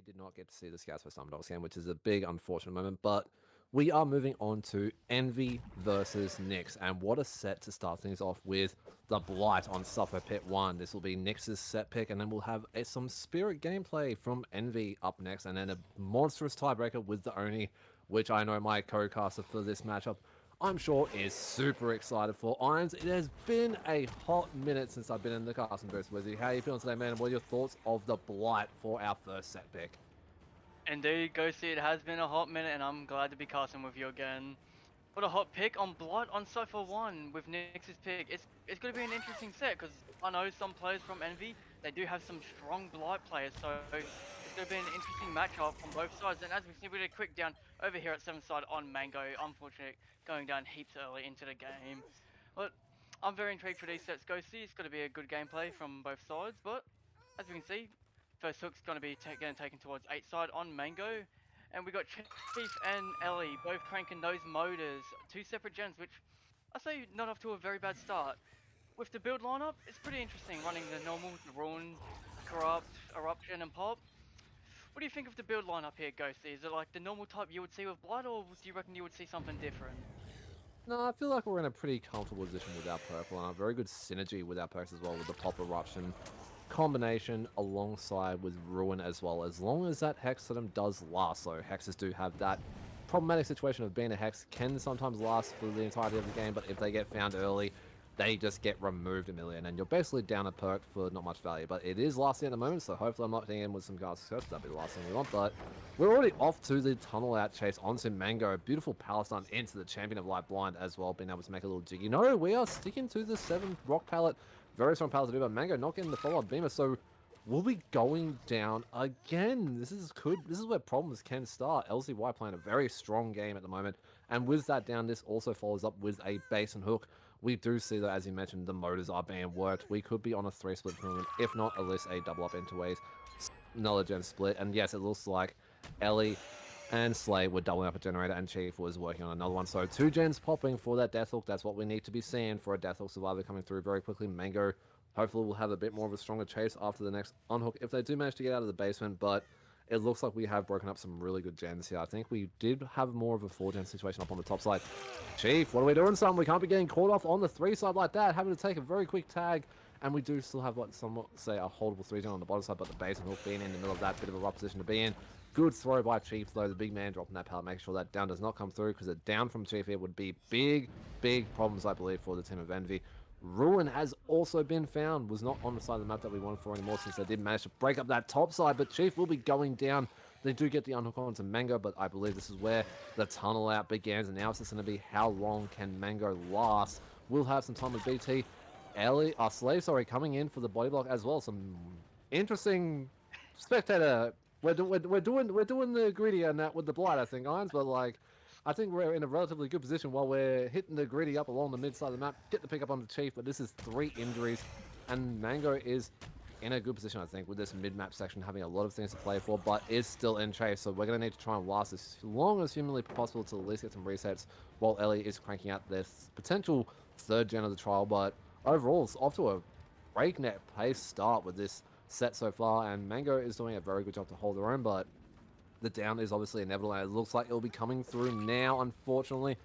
did not get to see the Scouts for Dogs game, which is a big unfortunate moment, but we are moving on to Envy versus Nyx, and what a set to start things off with the Blight on Suffer Pit 1. This will be Nyx's set pick, and then we'll have some Spirit gameplay from Envy up next, and then a monstrous tiebreaker with the Oni, which I know my co-caster for this matchup, I'm sure, is super excited for. Irons, it has been a hot minute since I've been in the casting booth with you. How are you feeling today, man? And what are your thoughts of the Blight for our first set pick? Indeed, Ghosty, it has been a hot minute and I'm glad to be casting with you again. What a hot pick on Blight on Sofa 1 with Nyx's pick. It's going to be an interesting set because I know some players from Envy, they do have some strong Blight players, so it's going to be an interesting matchup on both sides. And as we see, we did a quick down over here at 7th side on Mango, unfortunately going down heaps early into the game. But I'm very intrigued for these sets, Ghosty. It's going to be a good gameplay from both sides, but as we can see, first hook's going to be getting taken towards 8th side on Mango. And we got Chief and Ellie both cranking those motors. Two separate gens, which I say not off to a very bad start. With the build lineup, it's pretty interesting running the normal, the Ruin, Corrupt, Eruption, and Pop. What do you think of the build lineup here, Ghosty? Is it like the normal type you would see with Blood, or do you reckon you would see something different? No, I feel like we're in a pretty comfortable position with our purple, and a very good synergy with our perks as well, with the Pop Eruption combination alongside with Ruin as well, as long as that Hex Totem does last. So Hexes do have that problematic situation of being a Hex can sometimes last for the entirety of the game, but if they get found early, they just get removed immediately, and you're basically down a perk for not much value. But it is lasting at the moment, so hopefully I'm not hitting in with some guys' search. That'd be the last thing we want. But we're already off to the tunnel out chase onto Mango. Beautiful power stun into the Champion of Light Blind as well, being able to make a little jiggy. No, we are sticking to the 7 rock pallet. Very strong pallet to do, but Mango not getting the follow-up beamer, so we'll be going down again. This is where problems can start. LZY playing a very strong game at the moment, and with that down, this also follows up with a base and hook. We do see that, as you mentioned, the motors are being worked. We could be on a 3-split tournament, if not at least a double up into a another gen split. And yes, it looks like Ellie and Slay were doubling up a generator, and Chief was working on another one. So 2 gens popping for that Deathhook. That's what we need to be seeing for a Deathhook survivor coming through very quickly. Mango hopefully will have a bit more of a stronger chase after the next unhook if they do manage to get out of the basement, but it looks like we have broken up some really good gens here. I think we did have more of a 4-gen situation up on the top side. Chief, what are we doing, son? We can't be getting caught off on the 3 side like that. Having to take a very quick tag. And we do still have, what some say, a holdable 3-gen on the bottom side, but the base and hook being in the middle of that, bit of a rough position to be in. Good throw by Chief, though. The big man dropping that pallet, making sure that down does not come through, because a down from Chief here would be big, big problems, I believe, for the team of Envy. Ruin has also been found, was not on the side of the map that we wanted for anymore, since they did manage to break up that top side, but Chief will be going down. They do get the unhook onto Mango, but I believe this is where the tunnel out begins, and now it's just going to be how long can Mango last. We'll have some time with BT. Ellie, Slave, sorry, coming in for the body block as well. Some interesting spectator. We're doing the greedy and that with the Blight, I think, Irons, but like, I think we're in a relatively good position while we're hitting the greedy up along the mid side of the map. Get the pick up on the Chief, but this is 3 injuries, and Mango is in a good position, I think, with this mid-map section having a lot of things to play for, but is still in chase, so we're going to need to try and last as long as humanly possible to at least get some resets while Ellie is cranking out this potential 3rd gen of the trial, but overall, it's off to a breakneck pace start with this set so far, and Mango is doing a very good job to hold their own, but the down is obviously inevitable, and it looks like it'll be coming through now, unfortunately,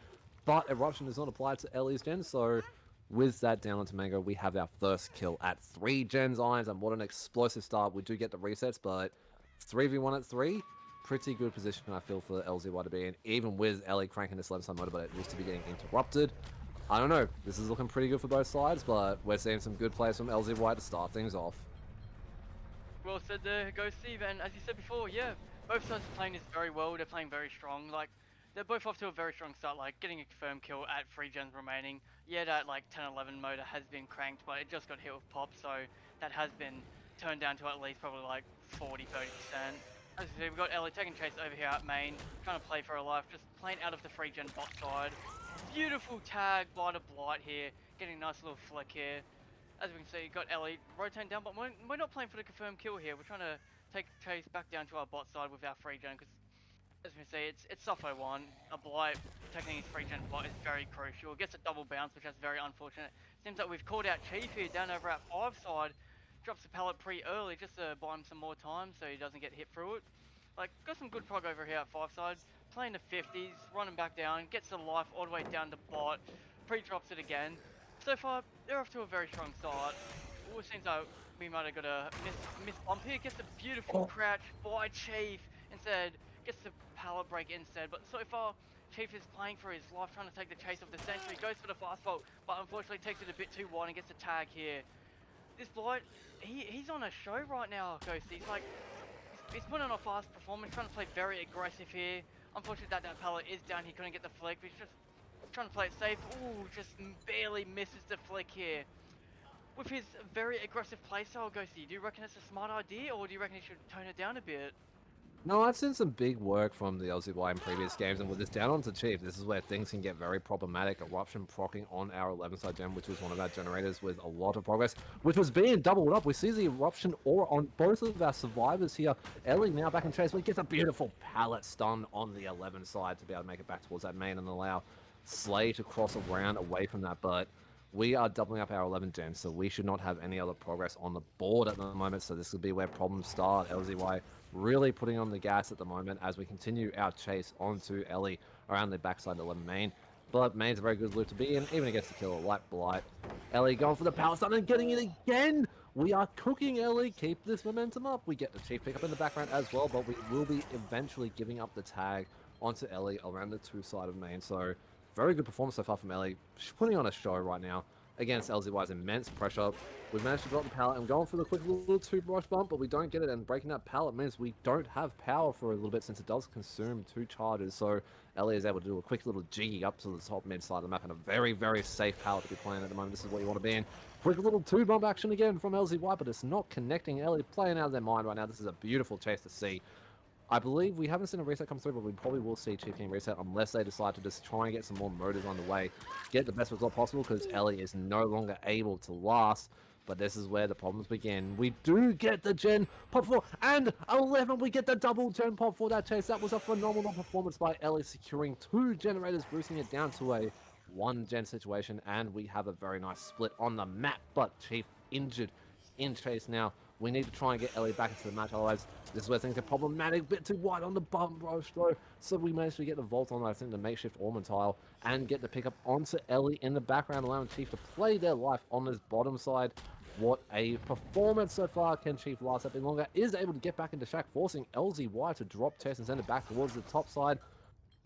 but Eruption is not applied to Ellie's gen, so with that down onto Mango, we have our first kill at 3 gens Irons, and what an explosive start. We do get the resets, but 3v1 at 3, pretty good position, I feel, for LZY to be in, even with Ellie cranking this left side motor, but it looks to be getting interrupted. I don't know, this is looking pretty good for both sides, but we're seeing some good plays from LZY to start things off. Well said there, Ghosty, and as you said before, yeah, both sides are playing this very well, they're playing very strong, like, they're both off to a very strong start, like, getting a confirmed kill at 3 gens remaining. Yeah, that, like, 10-11 motor has been cranked, but it just got hit with Pop, so that has been turned down to at least probably, like, 40-30%. As you see, we've got Ellie taking chase over here at main, trying to play for her life, just playing out of the 3 gen bot side. Beautiful tag by the Blight here, getting a nice little flick here. As we can see, got Ellie rotating down, but we're not playing for the confirmed kill here. We're trying to take chase back down to our bot side with our free gen, because as we can see, it's Sufo 1. A Blight protecting his free gen bot is very crucial. Gets a double bounce, which is very unfortunate. Seems like we've called out Chief here down over at 5 side. Drops the pallet pretty early just to buy him some more time so he doesn't get hit through it. Like, got some good prog over here at 5 side. Playing the 50s, running back down, gets the life all the way down to bot, pre-drops it again. So far, they're off to a very strong start. It seems like we might have got a miss bump here. Gets a beautiful Oh, crouch by Chief instead. Gets the pallet break instead. But so far, Chief is playing for his life, trying to take the chase of the Sentry. Goes for the fast fault, but unfortunately takes it a bit too wide and gets a tag here. This Blight, he's on a show right now, Ghost. He's putting on a fast performance, trying to play very aggressive here. Unfortunately, that pallet is down. He couldn't get the flick, but he's just trying to play it safe. Ooh, just barely misses the flick here. With his very aggressive playstyle, Ghosty, do you reckon it's a smart idea, or do you reckon he should tone it down a bit? no, I've seen some big work from the LZY in previous games, and with this down onto Chief, this is where things can get very problematic. Eruption proccing on our 11-side gem, which was one of our generators with a lot of progress, which was being doubled up. We see the Eruption aura on both of our survivors here. Ellie now back in chase, but he gets a beautiful pallet stun on the 11 side to be able to make it back towards that main and allow Slay to cross around away from that, but we are doubling up our 11 gens, so we should not have any other progress on the board at the moment, so this will be where problems start. LZY really putting on the gas at the moment as we continue our chase onto Ellie around the backside 11 main. But main's a very good loop to be in, even against the killer like Blight. Ellie going for the power stun and getting it again! We are cooking Ellie, keep this momentum up. We get the Chief pick up in the background as well, but we will be eventually giving up the tag onto Ellie around the 2 side of main, so very good performance so far from Ellie. She's putting on a show right now against LZY's immense pressure. We've managed to drop the pallet and going for the quick little 2-brush bump, but we don't get it, and breaking that pallet means we don't have power for a little bit since it does consume 2 charges, so Ellie is able to do a quick little jiggy up to the top mid side of the map, and a very, very safe pallet to be playing at the moment. This is what you want to be in. Quick little 2-bump action again from LZY, but it's not connecting. Ellie playing out of their mind right now. This is a beautiful chase to see. I believe we haven't seen a reset come through, but we probably will see Chief King reset unless they decide to just try and get some more motors on the way. Get the best result possible because Ellie is no longer able to last. But this is where the problems begin. We do get the gen pop 4 and 11. We get the double gen pop for that chase. That was a phenomenal performance by Ellie, securing 2 generators, boosting it down to a 1-gen situation. And we have a very nice split on the map. But Chief injured in chase now. We need to try and get Ellie back into the match, otherwise this is where things get problematic. Bit too wide on the bump rush though, so we managed to get the vault on, I think, the makeshift Ormond tile, and get the pickup onto Ellie in the background, allowing Chief to play their life on this bottom side. What a performance so far. Can Chief last a bit longer? Is able to get back into Shack, forcing LZY to drop chest and send it back towards the top side.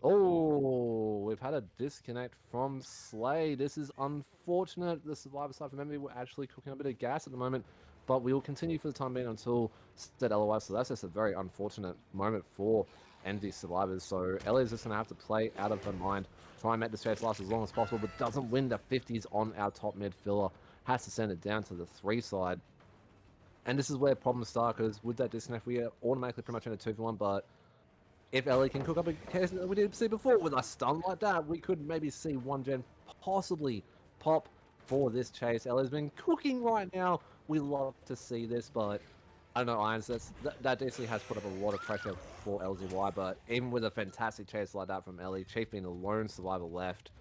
Oh, we've had a disconnect from Slay. This is unfortunate. The survivor side from Envy, we're actually cooking a bit of gas at the moment, but we will continue for the time being until said LOI. So that's just a very unfortunate moment for Envy survivors. So Ellie's just going to have to play out of her mind, try and make this chase last as long as possible, but doesn't win the 50s on our top mid filler. Has to send it down to the 3 side. And this is where problems start, because with that disconnect, we are automatically pretty much in a 2v1, but if Ellie can cook up a case that we didn't see before with a stun like that, we could maybe see 1-gen possibly pop for this chase. Ellie's been cooking right now. We love to see this, but I don't know, Irons, that DC has put up a lot of pressure for LZY, but even with a fantastic chase like that from Ellie, Chief being the lone survivor left,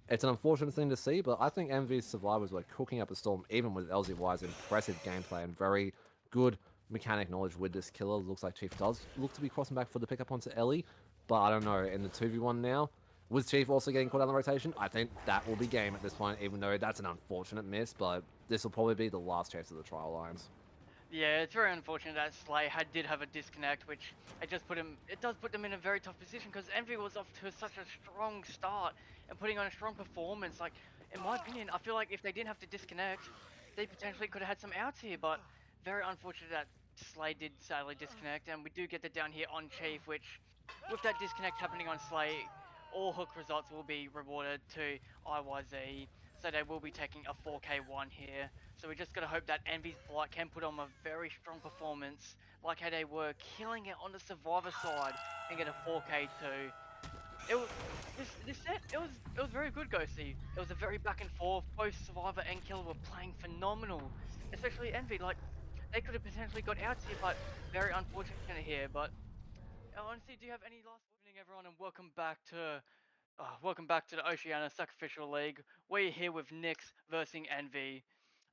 it's an unfortunate thing to see, but I think MV's survivors were cooking up a storm, even with LZY's impressive gameplay and very good mechanic knowledge with this killer. Looks like Chief does look to be crossing back for the pickup onto Ellie, but I don't know, in the 2v1 now, with Chief also getting caught out on the rotation, I think that will be game at this point, even though that's an unfortunate miss, but this will probably be the last chase of the trial lines. Yeah, it's very unfortunate that Slay did have a disconnect, which it does put them in a very tough position because Envy was off to such a strong start and putting on a strong performance. Like, in my opinion, I feel like if they didn't have to disconnect, they potentially could have had some outs here, but very unfortunate that Slay did sadly disconnect, and we do get the down here on Chief, which, with that disconnect happening on Slay, all hook results will be rewarded to IYZ, so they will be taking a 4K1 here. So we just gotta hope that Envy's Blight can put on a very strong performance, like how they were killing it on the Survivor side, and get a 4K2. It was this set. It was very good, Ghosty. It was a very back and forth. Both Survivor and Killer were playing phenomenal, especially Envy. Like, they could have potentially got out here, but very unfortunate here. But honestly, do you have any last evening, everyone, and welcome back to the Oceania Sacrificial League. We're here with Nyx versus Envy.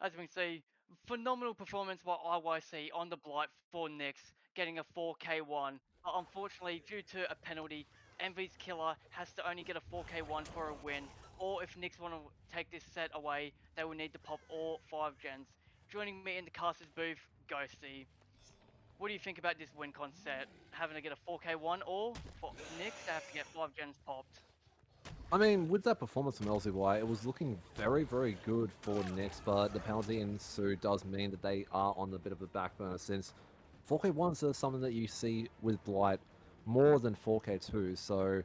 As we can see, phenomenal performance by IYC on the Blight for Nyx, getting a 4K1. But unfortunately, due to a penalty, Envy's killer has to only get a 4k1 for a win, or if Nyx want to take this set away, they will need to pop all 5 gens. Joining me in the caster's booth, Ghosty. What do you think about this win con set? Having to get a 4k1, or for Nyx, they have to get 5 gens popped. I mean, with that performance from LZY, it was looking very, very good for Nyx, but the penalty in Sue does mean that they are on a bit of a back burner since 4K1s are something that you see with Blight more than 4K2s, so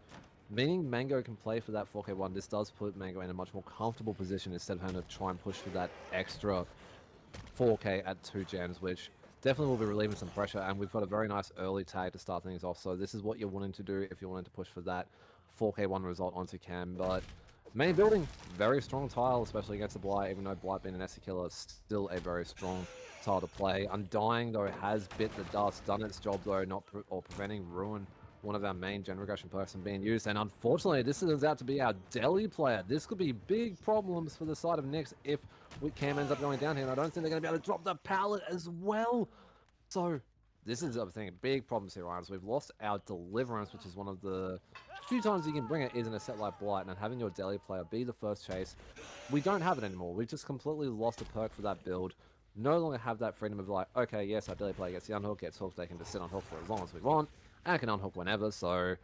meaning Mango can play for that 4K1, this does put Mango in a much more comfortable position instead of having to try and push for that extra 4K at 2 gens, which definitely will be relieving some pressure, and we've got a very nice early tag to start things off, so this is what you're wanting to do if you're wanting to push for that 4K1 result onto Cam, but main building, very strong tile, especially against the Blight, even though Blight being an SC killer, still a very strong tile to play. Undying, though, has bit the dust, done its job, though, not preventing Ruin, one of our main gen regression perks, from being used, and unfortunately, this turns out to be our Delhi player. This could be big problems for the side of Nyx if Cam ends up going down here, and I don't think they're going to be able to drop the pallet as well. So, this is, I'm thinking, big problems here, Ryan. So we've lost our Deliverance, which is one of the few times you can bring it is in a set like Blight, and having your Delhi player be the first chase, we don't have it anymore. We've just completely lost a perk for that build. No longer have that freedom of like, okay, yes, our Delhi player gets the unhook, gets hooked, they can just sit on hook for as long as we want, and can unhook whenever, so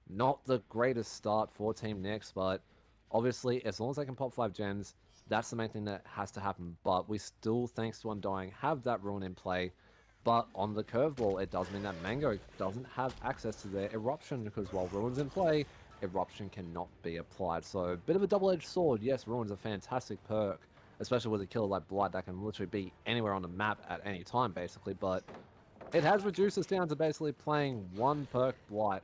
not the greatest start for Team Nyx, but obviously, as long as they can pop 5 gens, that's the main thing that has to happen, but we still, thanks to Undying, have that Ruin in play. But on the curveball, it does mean that Mango doesn't have access to their Eruption, because while Ruin's in play, Eruption cannot be applied. So, a bit of a double-edged sword. Yes, Ruin's a fantastic perk, especially with a killer like Blight that can literally be anywhere on the map at any time, basically. But it has reduced us down to basically playing one perk Blight.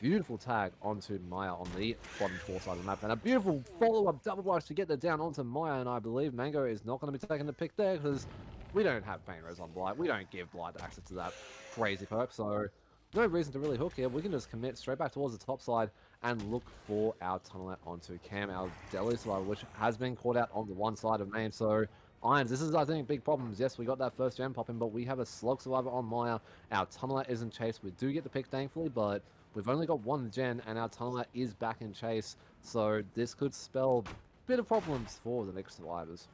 Beautiful tag onto Maya on the bottom 4 side of the map, and a beautiful follow-up double rush to get the down onto Maya, and I believe Mango is not going to be taking the pick there, because we don't have Pain Res on Blight. We don't give Blight access to that crazy perk, so no reason to really hook here. We can just commit straight back towards the top side and look for our tunnelet onto Cam, our Delhi survivor, which has been caught out on the one side of main. So Irons, this is, I think, big problems. Yes, we got that first gen popping, but we have a slug survivor on Maya. Our tunnelet is in chase. We do get the pick, thankfully, but we've only got one gen, and our tunnelet is back in chase. So this could spell a bit of problems for the next survivors.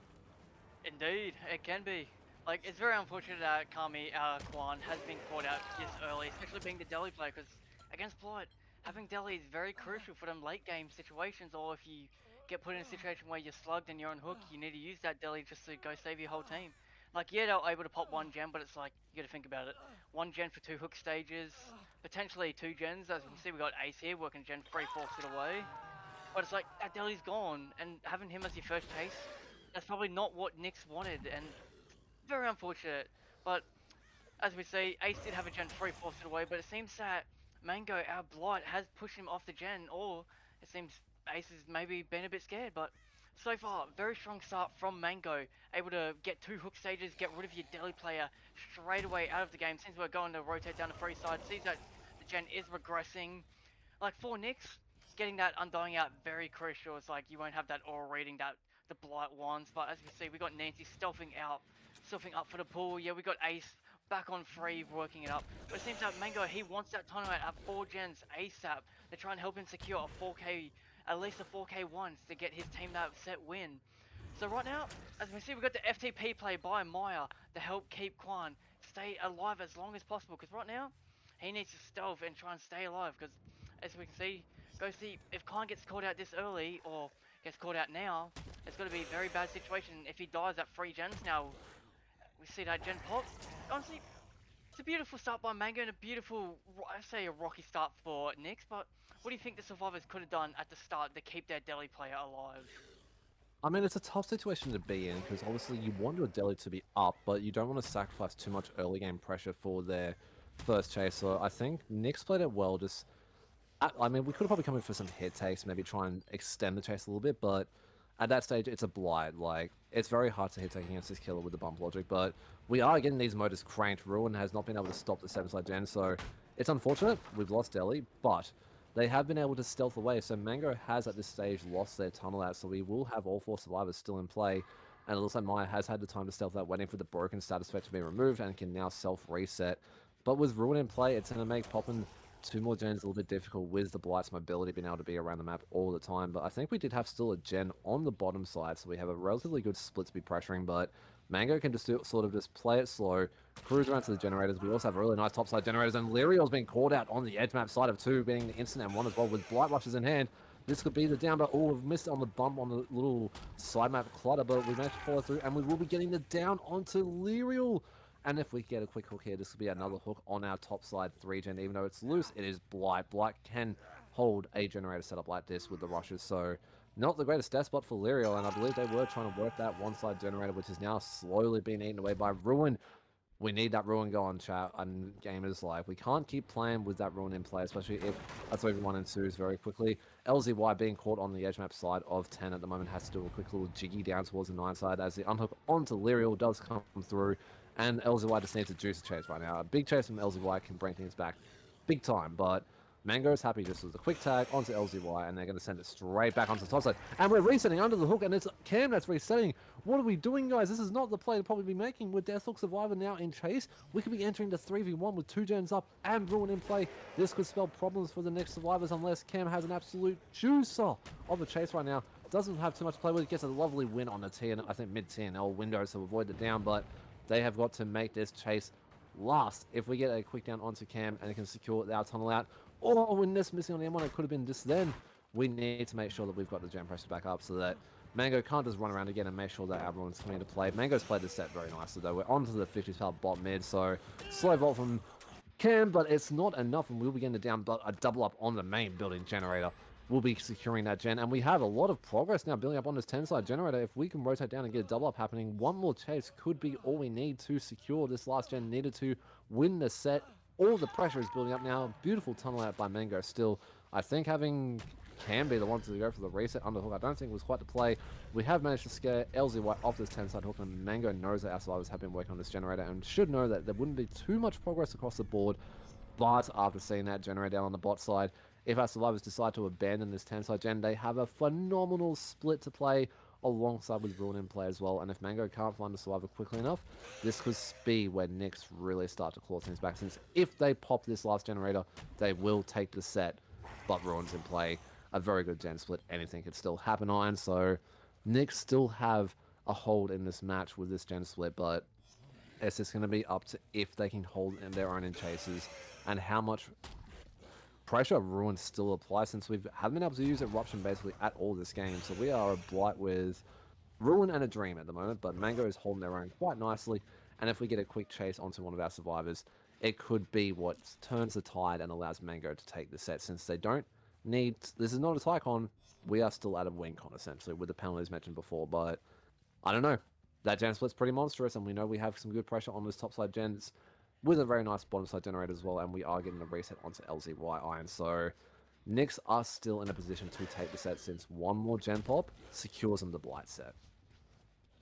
Indeed, it can be. Like, it's very unfortunate that Kami Kwan has been caught out this early, especially being the Delhi player, because against Blight, having Delhi is very crucial for them late game situations, or if you get put in a situation where you're slugged and you're on hook, you need to use that Delhi just to go save your whole team. Like, yeah, they're able to pop 1 gen, but it's like, you gotta think about it. 1 gen for 2 hook stages, potentially 2 gens, as we can see we got Ace here working gen 3 force it away. But it's like, that Delhi's gone, and having him as your first chase, that's probably not what Nyx wanted, and very unfortunate. But as we see, Ace did have a gen 3 forced away, but it seems that Mango, our Blight, has pushed him off the gen, or it seems Ace has maybe been a bit scared, but so far, very strong start from Mango, able to get 2 hook stages, get rid of your Delhi player straight away out of the game. Since we're going to rotate down the free side, sees that the gen is regressing. Like for Nyx, getting that Undying out very crucial. It's like you won't have that aura reading that the Blight wants, but as we see, we got Nancy stealthing out, stealthing up for the pull. Yeah, we got Ace back on free, working it up. But it seems that Mango, he wants that tournament at 4 gens ASAP. They're trying to help him secure a 4K, at least a 4K once to get his team that set win. So right now, as we see, we got the FTP play by Maya to help keep Quan stay alive as long as possible. Because right now, he needs to stealth and try and stay alive. Because as we can see, go see if Quan gets caught out this early or gets caught out now, it's going to be a very bad situation. If he dies at 3 gens now, we see that gen pop. Honestly, it's a beautiful start by Mango and a beautiful, I say a rocky start for Nyx. But what do you think the survivors could have done at the start to keep their Delhi player alive? I mean, it's a tough situation to be in, because obviously you want your Delhi to be up, but you don't want to sacrifice too much early game pressure for their first chase. So I think Nyx played it well. Just, I mean, we could have probably come in for some hit takes, maybe try and extend the chase a little bit, but at that stage, it's a Blight. Like, it's very hard to hit take against this killer with the bump logic, but we are getting these motors cranked. Ruin has not been able to stop the 7-side gen, so it's unfortunate. We've lost Delhi, but they have been able to stealth away, so Mango has at this stage lost their tunnel out, so we will have all 4 survivors still in play, and it looks like Maya has had the time to stealth out, waiting for the broken status effect to be removed, and can now self-reset. But with Ruin in play, it's going to make popping 2 more gens a little bit difficult with the Blight's mobility being able to be around the map all the time. But I think we did have still a gen on the bottom side, so we have a relatively good split to be pressuring, but Mango can just sort of just play it slow, cruise around to the generators. We also have really nice topside generators, and Liriel's being called out on the edge map side of 2, being the instant M1 as well, with Blight Rushes in hand. This could be the down, but oh, we've missed it on the bump on the little side map clutter, but we managed to follow through, and we will be getting the down onto Liriel. And if we get a quick hook here, this could be another hook on our top side 3-gen. Even though it's loose, it is Blight. Blight can hold a generator setup like this with the rushes, so not the greatest death spot for Liriel, and I believe they were trying to work that one side generator, which is now slowly being eaten away by Ruin. We need that Ruin going, chat, and gamers. Like, we can't keep playing with that Ruin in play, especially if that's over 1 and 2s very quickly. LZY being caught on the edge map side of 10 at the moment has to do a quick little jiggy down towards the 9 side as the unhook onto Liriel does come through, and LZY just needs a juicy chase right now. A big chase from LZY can bring things back big time, but Mango is happy just with a quick tag onto LZY, and they're going to send it straight back onto the top side. And we're resetting under the hook, and it's Cam that's resetting. What are we doing, guys? This is not the play to probably be making with Deathlock Survivor now in chase. We could be entering the 3v1 with 2 gens up and Ruin in play. This could spell problems for the next survivors unless Cam has an absolute juicer of a chase right now. Doesn't have too much to play with. Gets a lovely win on the I think mid TNL window to avoid the down, but they have got to make this chase last. If we get a quick down onto Cam and it can secure our tunnel out, or when this missing on the M1, it could have been just then. We need to make sure that we've got the gen pressure back up so that Mango can't just run around again and make sure that everyone's coming into play. Mango's played this set very nicely though. We're onto the 50s power bot mid, so slow vault from Cam, but it's not enough, and we'll be getting the down, but a double up on the main building generator. We'll be securing that gen, and we have a lot of progress now building up on this 10-side generator. If we can rotate down and get a double up happening, one more chase could be all we need to secure this last gen needed to win the set. All the pressure is building up now. Beautiful tunnel out by Mango still. I think having Cam be the one to go for the reset underhook, I don't think was quite the play. We have managed to scare LZY off this 10-side hook, and Mango knows that our survivors have been working on this generator and should know that there wouldn't be too much progress across the board. But after seeing that generator down on the bot side, if our survivors decide to abandon this 10-side gen, they have a phenomenal split to play alongside with Ruin in play as well. And if Mango can't find a survivor quickly enough, this could be where Nyx really start to claw things back, since if they pop this last generator, they will take the set. But Ruin's in play, a very good gen split, anything could still happen on, so Nyx still have a hold in this match with this gen split, but it's just going to be up to if they can hold in their own in chases and how much pressure Ruin still applies, since we haven't been able to use Eruption basically at all this game. So we are a Blight with Ruin and a Dream at the moment, but Mango is holding their own quite nicely. And if we get a quick chase onto one of our survivors, it could be what turns the tide and allows Mango to take the set, since they don't need... This is not a Tycon. We are still at a win con, essentially, with the penalties mentioned before, but I don't know. That gen split's pretty monstrous, and we know we have some good pressure on those topside gens with a very nice bottom side generator as well, and we are getting a reset onto LZY Iron. So Nyx are still in a position to take the set, since one more gen pop secures them the Blight set.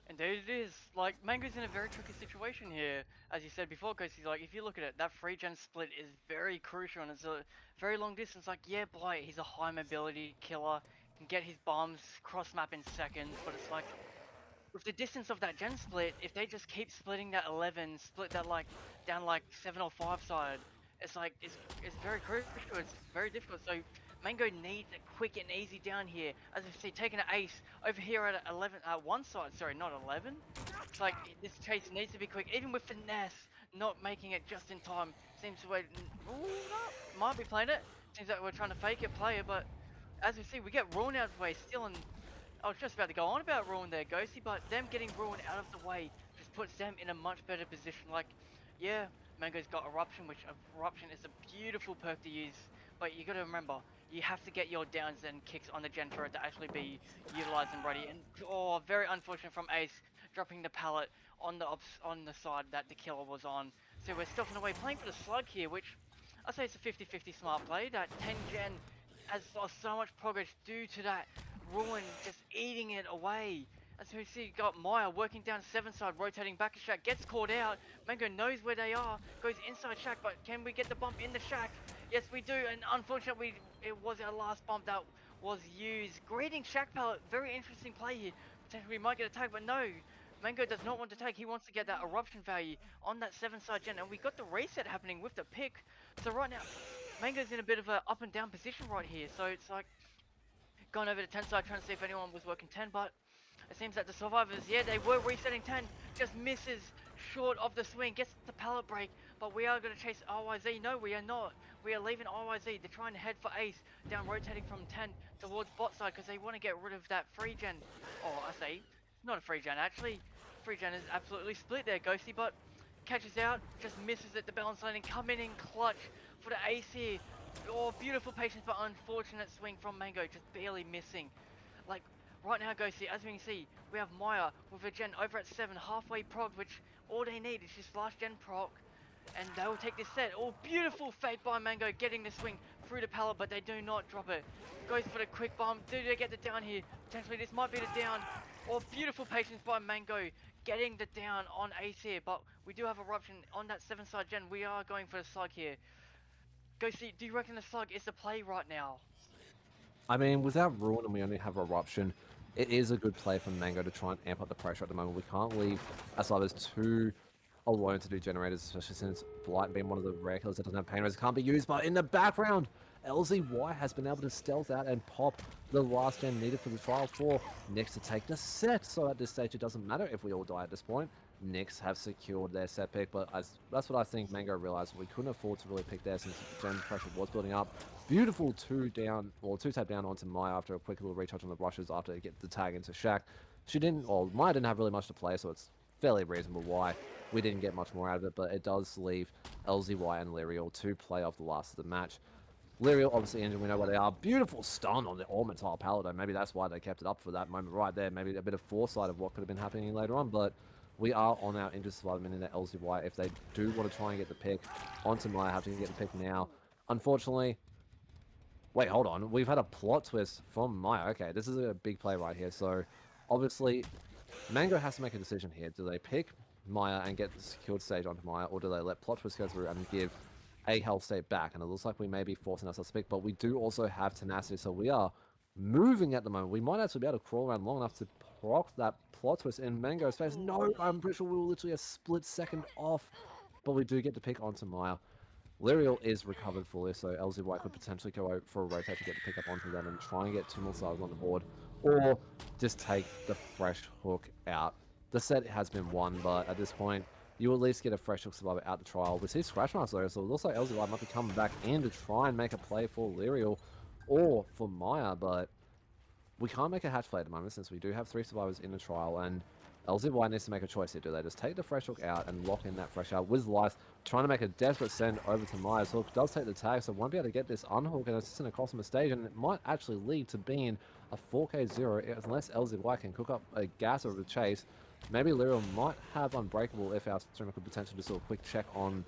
And there it is. Like, Mango's in a very tricky situation here, as you said before, because he's like, if you look at it, that 3-gen split is very crucial, and it's a very long distance. Like, yeah, Blight, he's a high mobility killer, can get his bombs cross map in seconds, but it's like, with the distance of that gen split, if they just keep splitting that 11, split that like down like 7 or 5 side, it's like it's very crucial. It's very difficult. So Mango needs a quick and easy down here. As you see, taking an ace over here at 11, one side. Sorry, not 11. It's like this chase needs to be quick, even with finesse. Not making it just in time seems to wait. Ooh, no, might be playing it. Seems like we're trying to fake it, play it, but as we see, we get Ruin out of the way still, and I was just about to go on about Ruin there, Ghosty, but them getting Ruin out of the way just puts them in a much better position. Like, yeah, Mango's got Eruption, which Eruption is a beautiful perk to use, but you gotta remember, you have to get your downs and kicks on the gen for it to actually be utilized and ready. And oh, very unfortunate from Ace, dropping the pallet on the side that the killer was on. So we're stuffing away, playing for the slug here, which I say it's a 50-50 smart play. That 10 gen has lost so much progress due to that Ruin just eating it away. As we see, got Maya working down 7 side, rotating back a shack, gets caught out. Mango knows where they are, goes inside shack, but can we get the bump in the shack? Yes, we do, and unfortunately, it was our last bump that was used. Greeting shack pallet, very interesting play here. Potentially we might get a tag, but no. Mango does not want to take. He wants to get that eruption value on that 7-side gen, and we got the reset happening with the pick. So right now, Mango's in a bit of a up and down position right here. So it's like going over to 10 side trying to see if anyone was working 10, but it seems that the survivors, yeah, they were resetting 10, just misses short of the swing, gets the pallet break, but we are going to chase RYZ. No, we are not. We are leaving RYZ. They're trying to head for ace, down rotating from 10 towards bot side because they want to get rid of that free gen. Oh, I say, not a free gen actually. Free gen is absolutely split there, Ghosty, but catches out, just misses at the balance landing, coming in clutch for the ace here. Oh, beautiful patience, but unfortunate swing from Mango, just barely missing. Like, right now, Ghosty, as we can see, we have Maya with a gen over at 7, halfway proc, which all they need is just last gen proc, and they will take this set. Oh, beautiful fake by Mango, getting the swing through the pallet, but they do not drop it. Goes for the quick bomb. Do they get the down here? Potentially, this might be the down. Oh, beautiful patience by Mango, getting the down on ace here, but we do have eruption on that 7-side gen. We are going for the slug here. Ghosty, do you reckon the slug is the play right now? I mean, without Ruin and we only have Eruption, it is a good play for Mango to try and amp up the pressure at the moment. We can't leave Outsiders too alone to do generators, especially since Blight being one of the rare killers that doesn't have pain res can't be used. But in the background, LZY has been able to stealth out and pop the last gen needed for the trial for Nyx to take the set. So at this stage, it doesn't matter if we all die at this point. Nyx have secured their set pick, but that's what I think Mango realized. We couldn't afford to really pick there since gen pressure was building up. Beautiful two tap down onto Maya after a quick little recharge on the brushes after they get the tag into Shaq. Maya didn't have really much to play, so it's fairly reasonable why we didn't get much more out of it, but it does leave LZY and Lyriel to play off the last of the match. Lyriel, obviously injured, we know where they are. Beautiful stun on the Ormatile Paladin. Maybe that's why they kept it up for that moment right there. Maybe a bit of foresight of what could have been happening later on, but we are on our injured survivor minute at LZY. If they do want to try and get the pick onto Maya, having to get the pick now. Unfortunately, wait, hold on. We've had a plot twist from Maya. Okay, this is a big play right here. So, obviously, Mango has to make a decision here. Do they pick Maya and get the secured stage onto Maya, or do they let plot twist go through and give a health state back? And it looks like we may be forcing ourselves to pick, but we do also have tenacity, so we are moving at the moment. We might actually be able to crawl around long enough to proc that plot twist in Mango's face. No, I'm pretty sure we were literally a split second off, but we do get to pick onto Maya. Lyriel is recovered fully, so LZY could potentially go out for a rotate to get the pick up onto them and try and get 2 more sides on the board, or just take the fresh hook out. The set has been won, but at this point, you at least get a fresh hook survivor out the trial. We see Scratch Marks though, so it looks like LZY might be coming back in to try and make a play for Lyriel or for Maya, but we can't make a hatch play at the moment since we do have 3 survivors in the trial, and LZY needs to make a choice here. Do they just take the fresh hook out and lock in that fresh out with life, trying to make a desperate send over to Maya's hook? Does take the tag, so won't be able to get this unhook, and it's just going to cost him a stage, and it might actually lead to being a 4K0 unless LZY can cook up a gas over the chase. Maybe Lyriel might have Unbreakable if our streamer could potentially just do a quick check on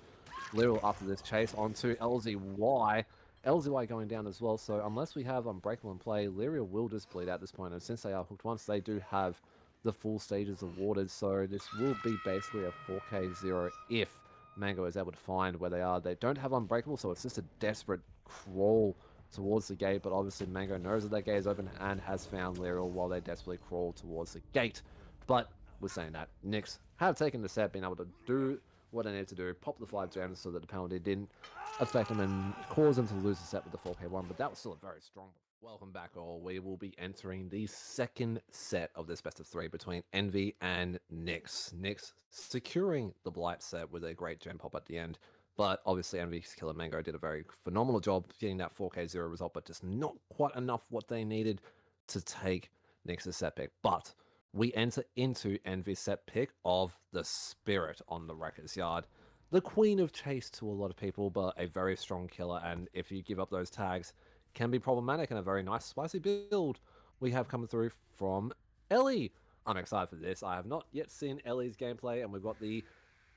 Lyriel after this chase onto LZY. LZY going down as well, so unless we have Unbreakable in play, Lyriel will just bleed at this point, and since they are hooked once, they do have the full stages awarded, so this will be basically a 4K0 if Mango is able to find where they are. They don't have Unbreakable, so it's just a desperate crawl towards the gate, but obviously Mango knows that gate is open and has found Lyriel while they desperately crawl towards the gate. But with saying that, Nyx have taken the set, been able to do what they need to do, pop the 5 gems so that the penalty didn't affect them and cause them to lose the set with the 4K1, but that was still a very strong. Welcome back all. We will be entering the second set of this best of 3 between Envy and Nyx. Nyx securing the Blight set with a great gem pop at the end, but obviously Envy's killer Mango did a very phenomenal job getting that 4K0 result, but just not quite enough what they needed to take Nyx's set pick. But we enter into Envy's set pick of the Spirit on the Wrecker's Yard. The Queen of Chase to a lot of people, but a very strong killer, and if you give up those tags, can be problematic, and a very nice spicy build we have coming through from Ellie. I'm excited for this. I have not yet seen Ellie's gameplay, and we've got the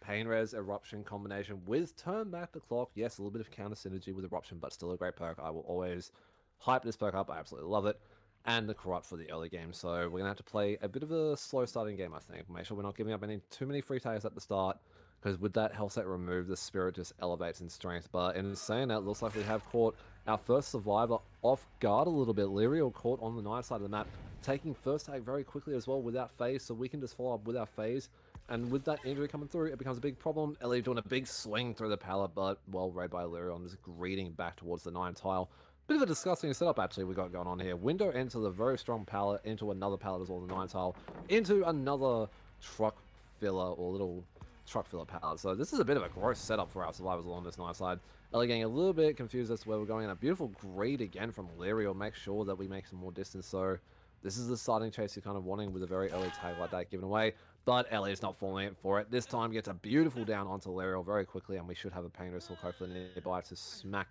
Pain Res Eruption combination with Turn Back the Clock. Yes, a little bit of counter synergy with Eruption, but still a great perk. I will always hype this perk up. I absolutely love it. And the Corrupt for the early game. So we're going to have to play a bit of a slow starting game, I think. Make sure we're not giving up too many free tags at the start, because with that health set removed, the Spirit just elevates in strength. But in saying that, it looks like we have caught our first survivor off guard a little bit. Lyriel caught on the 9 side of the map, taking first tag very quickly as well without phase, so we can just follow up with our phase. And with that injury coming through, it becomes a big problem. Ellie doing a big swing through the pallet, but well read by Lyrion, just greeting back towards the 9 tile. Bit of a disgusting setup, actually, we got going on here. Window into the very strong pallet, into another pallet as well, the 9 tile, into another truck filler, or little truck filler pallet. So this is a bit of a gross setup for our survivors along this 9 side. Ellie getting a little bit confused as to where we're going, and a beautiful greet again from Lyrion. Make sure that we make some more distance, so this is the starting chase you're kind of wanting with a very early tag like that given away. But Ellie's not falling in for it. This time gets a beautiful down onto Lyriel very quickly, and we should have a Painter's Hook hopefully nearby to smack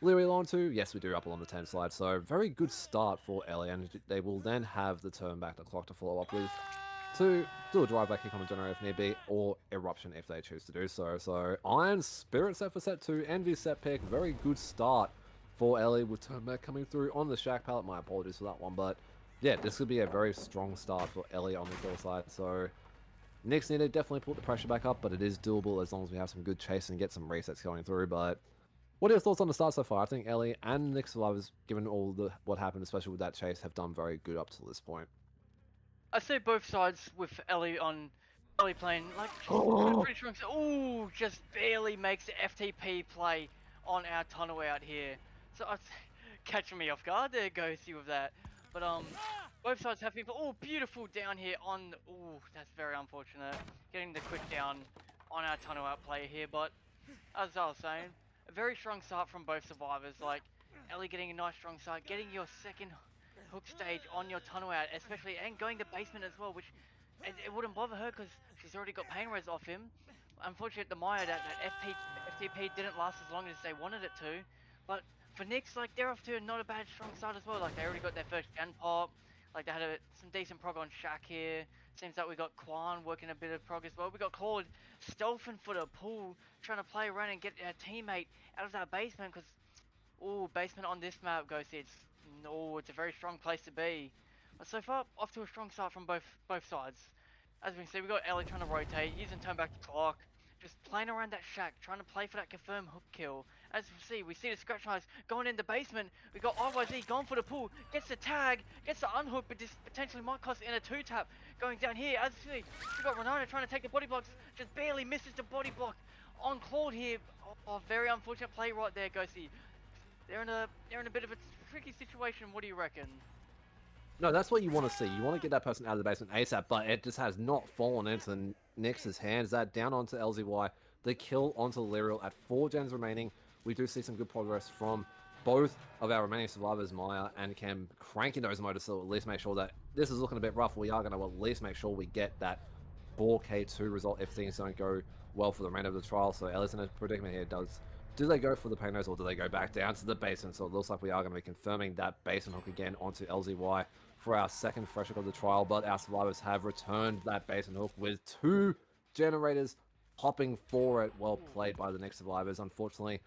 Lyriel onto. Yes, we do up along the 10 slide, so very good start for Ellie, and they will then have the turn back the clock to follow up with to do a drive back kick on the generator if need be, or Eruption if they choose to do so. So Iron Spirit set for set 2, Envy set pick, very good start for Ellie with turn back coming through on the Shack pallet. My apologies for that one, but yeah, this could be a very strong start for Ellie on the kill side. So Nyx need to definitely put the pressure back up, but it is doable as long as we have some good chase and get some resets going through. But what are your thoughts on the start so far? I think Ellie and Nyx survivors, given all the what happened, especially with that chase, have done very good up to this point. I say both sides with Ellie playing like pretty strong. Ooh, just barely makes the FTP play on our tunnel out here. So catching me off guard there, Ghosty, with that. But both sides have people. Oh, beautiful down here on. Ooh, that's very unfortunate. Getting the quick down on our tunnel out player here. But as I was saying, a very strong start from both survivors. Like Ellie getting a nice strong start, getting your second hook stage on your tunnel out, especially, and going to basement as well, which it wouldn't bother her because she's already got pain res off him. Unfortunately, the Maya, that FTP didn't last as long as they wanted it to. But for Nyx, like, they're off to not a bad strong start as well. Like, they already got their first gen pop. Like, they had some decent prog on Shack here. Seems like we got Quan working a bit of prog as well. We got Claude stealthing for the pool, trying to play around and get our teammate out of that basement because, ooh, basement on this map, Ghosty, it's a very strong place to be. But so far, off to a strong start from both sides. As we can see, we got Ellie trying to rotate, using turn back the clock, just playing around that Shack, trying to play for that confirmed hook kill. As we see the scratch knives going in the basement. We got IYZ going for the pull, gets the tag, gets the unhook, but this potentially might cost in a 2-tap. Going down here, as we see, we got Renata trying to take the body blocks, just barely misses the body block on Claude here. Oh, very unfortunate play right there, Ghosty. They're in a bit of a tricky situation. What do you reckon? No, that's what you want to see. You want to get that person out of the basement ASAP, but it just has not fallen into Nyx's hands. That down onto LZY, the kill onto Lyriel at 4 gens remaining. We do see some good progress from both of our remaining survivors, Maya and Cam, cranking those motors to at least make sure that this is looking a bit rough. We are going to at least make sure we get that 4K2 result if things don't go well for the remainder of the trial. So Ellie's in a predicament here. Do they go for the Painers or do they go back down to the basement? So it looks like we are going to be confirming that basement hook again onto LZY for our second fresh hook of the trial, but our survivors have returned that basement hook with 2 generators hopping for it. Well played by the Nyx survivors. Unfortunately,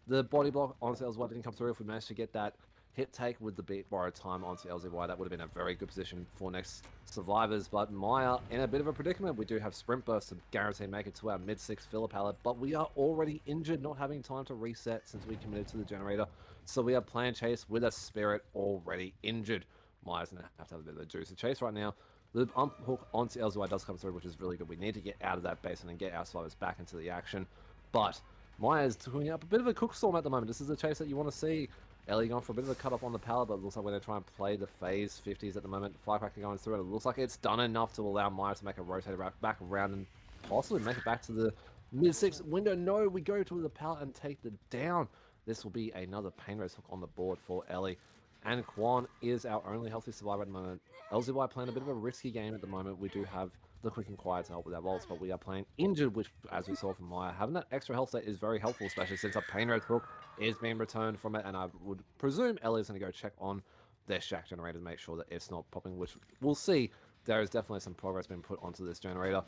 the body block onto LZY didn't come through. If we managed to get that hit take with the beat borrowed time onto LZY, that would have been a very good position for Nyx survivors. But Maya in a bit of a predicament. We do have sprint burst to guarantee make it to our mid-6 filler pallet, but we are already injured, not having time to reset since we committed to the generator. So we are playing chase with a spirit already injured. Maya's going to have a bit of a juicy chase right now. The hook onto LZY does come through, which is really good. We need to get out of that basement and get our survivors back into the action. But Maya's doing up a bit of a cook storm at the moment. This is a chase that you want to see. Ellie going for a bit of a cut off on the pallet, but it looks like we're going to try and play the phase 50s at the moment. Firecracker going through it. It looks like it's done enough to allow Maya to make a rotator back around and possibly make it back to the mid-6 window. No, we go to the pallet and take the down. This will be another pain race hook on the board for Ellie. And Quan is our only healthy survivor at the moment. LZY playing a bit of a risky game at the moment. We do have the quick and quiet to help with our vaults, but we are playing injured, which, as we saw from Maya, having that extra health state is very helpful, especially since a pain rate hook is being returned from it, and I would presume Ellie's going to go check on their Shack generator to make sure that it's not popping, which we'll see. There is definitely some progress being put onto this generator.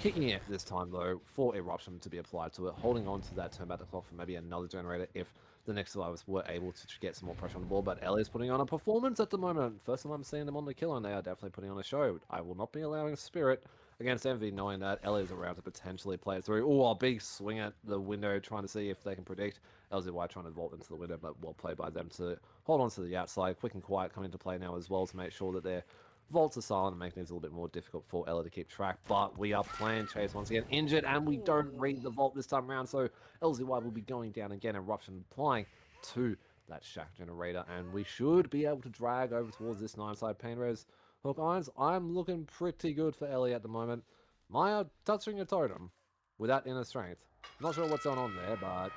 Kicking it this time, though, for Eruption to be applied to it, holding on to that turn back the clock for maybe another generator if the Nyx survivors were able to get some more pressure on the board. But Ellie is putting on a performance at the moment. First time I'm seeing them on the kill, and they are definitely putting on a show. I will not be allowing Spirit against Envy, knowing that Ellie is around to potentially play it through. Oh, a big swing at the window, trying to see if they can predict. LZY trying to vault into the window, but well played by them to hold on to the outside. Quick and Quiet come into play now as well to make sure that their vaults are silent and making things a little bit more difficult for Ella to keep track. But we are playing Chase once again, injured, and we don't read the vault this time around, so LZY will be going down again. Eruption applying to that Shack Generator, and we should be able to drag over towards this 9-side Pain Res. Hook Irons, I'm looking pretty good for Ellie at the moment. Maya touching a totem without inner strength. Not sure what's going on there, but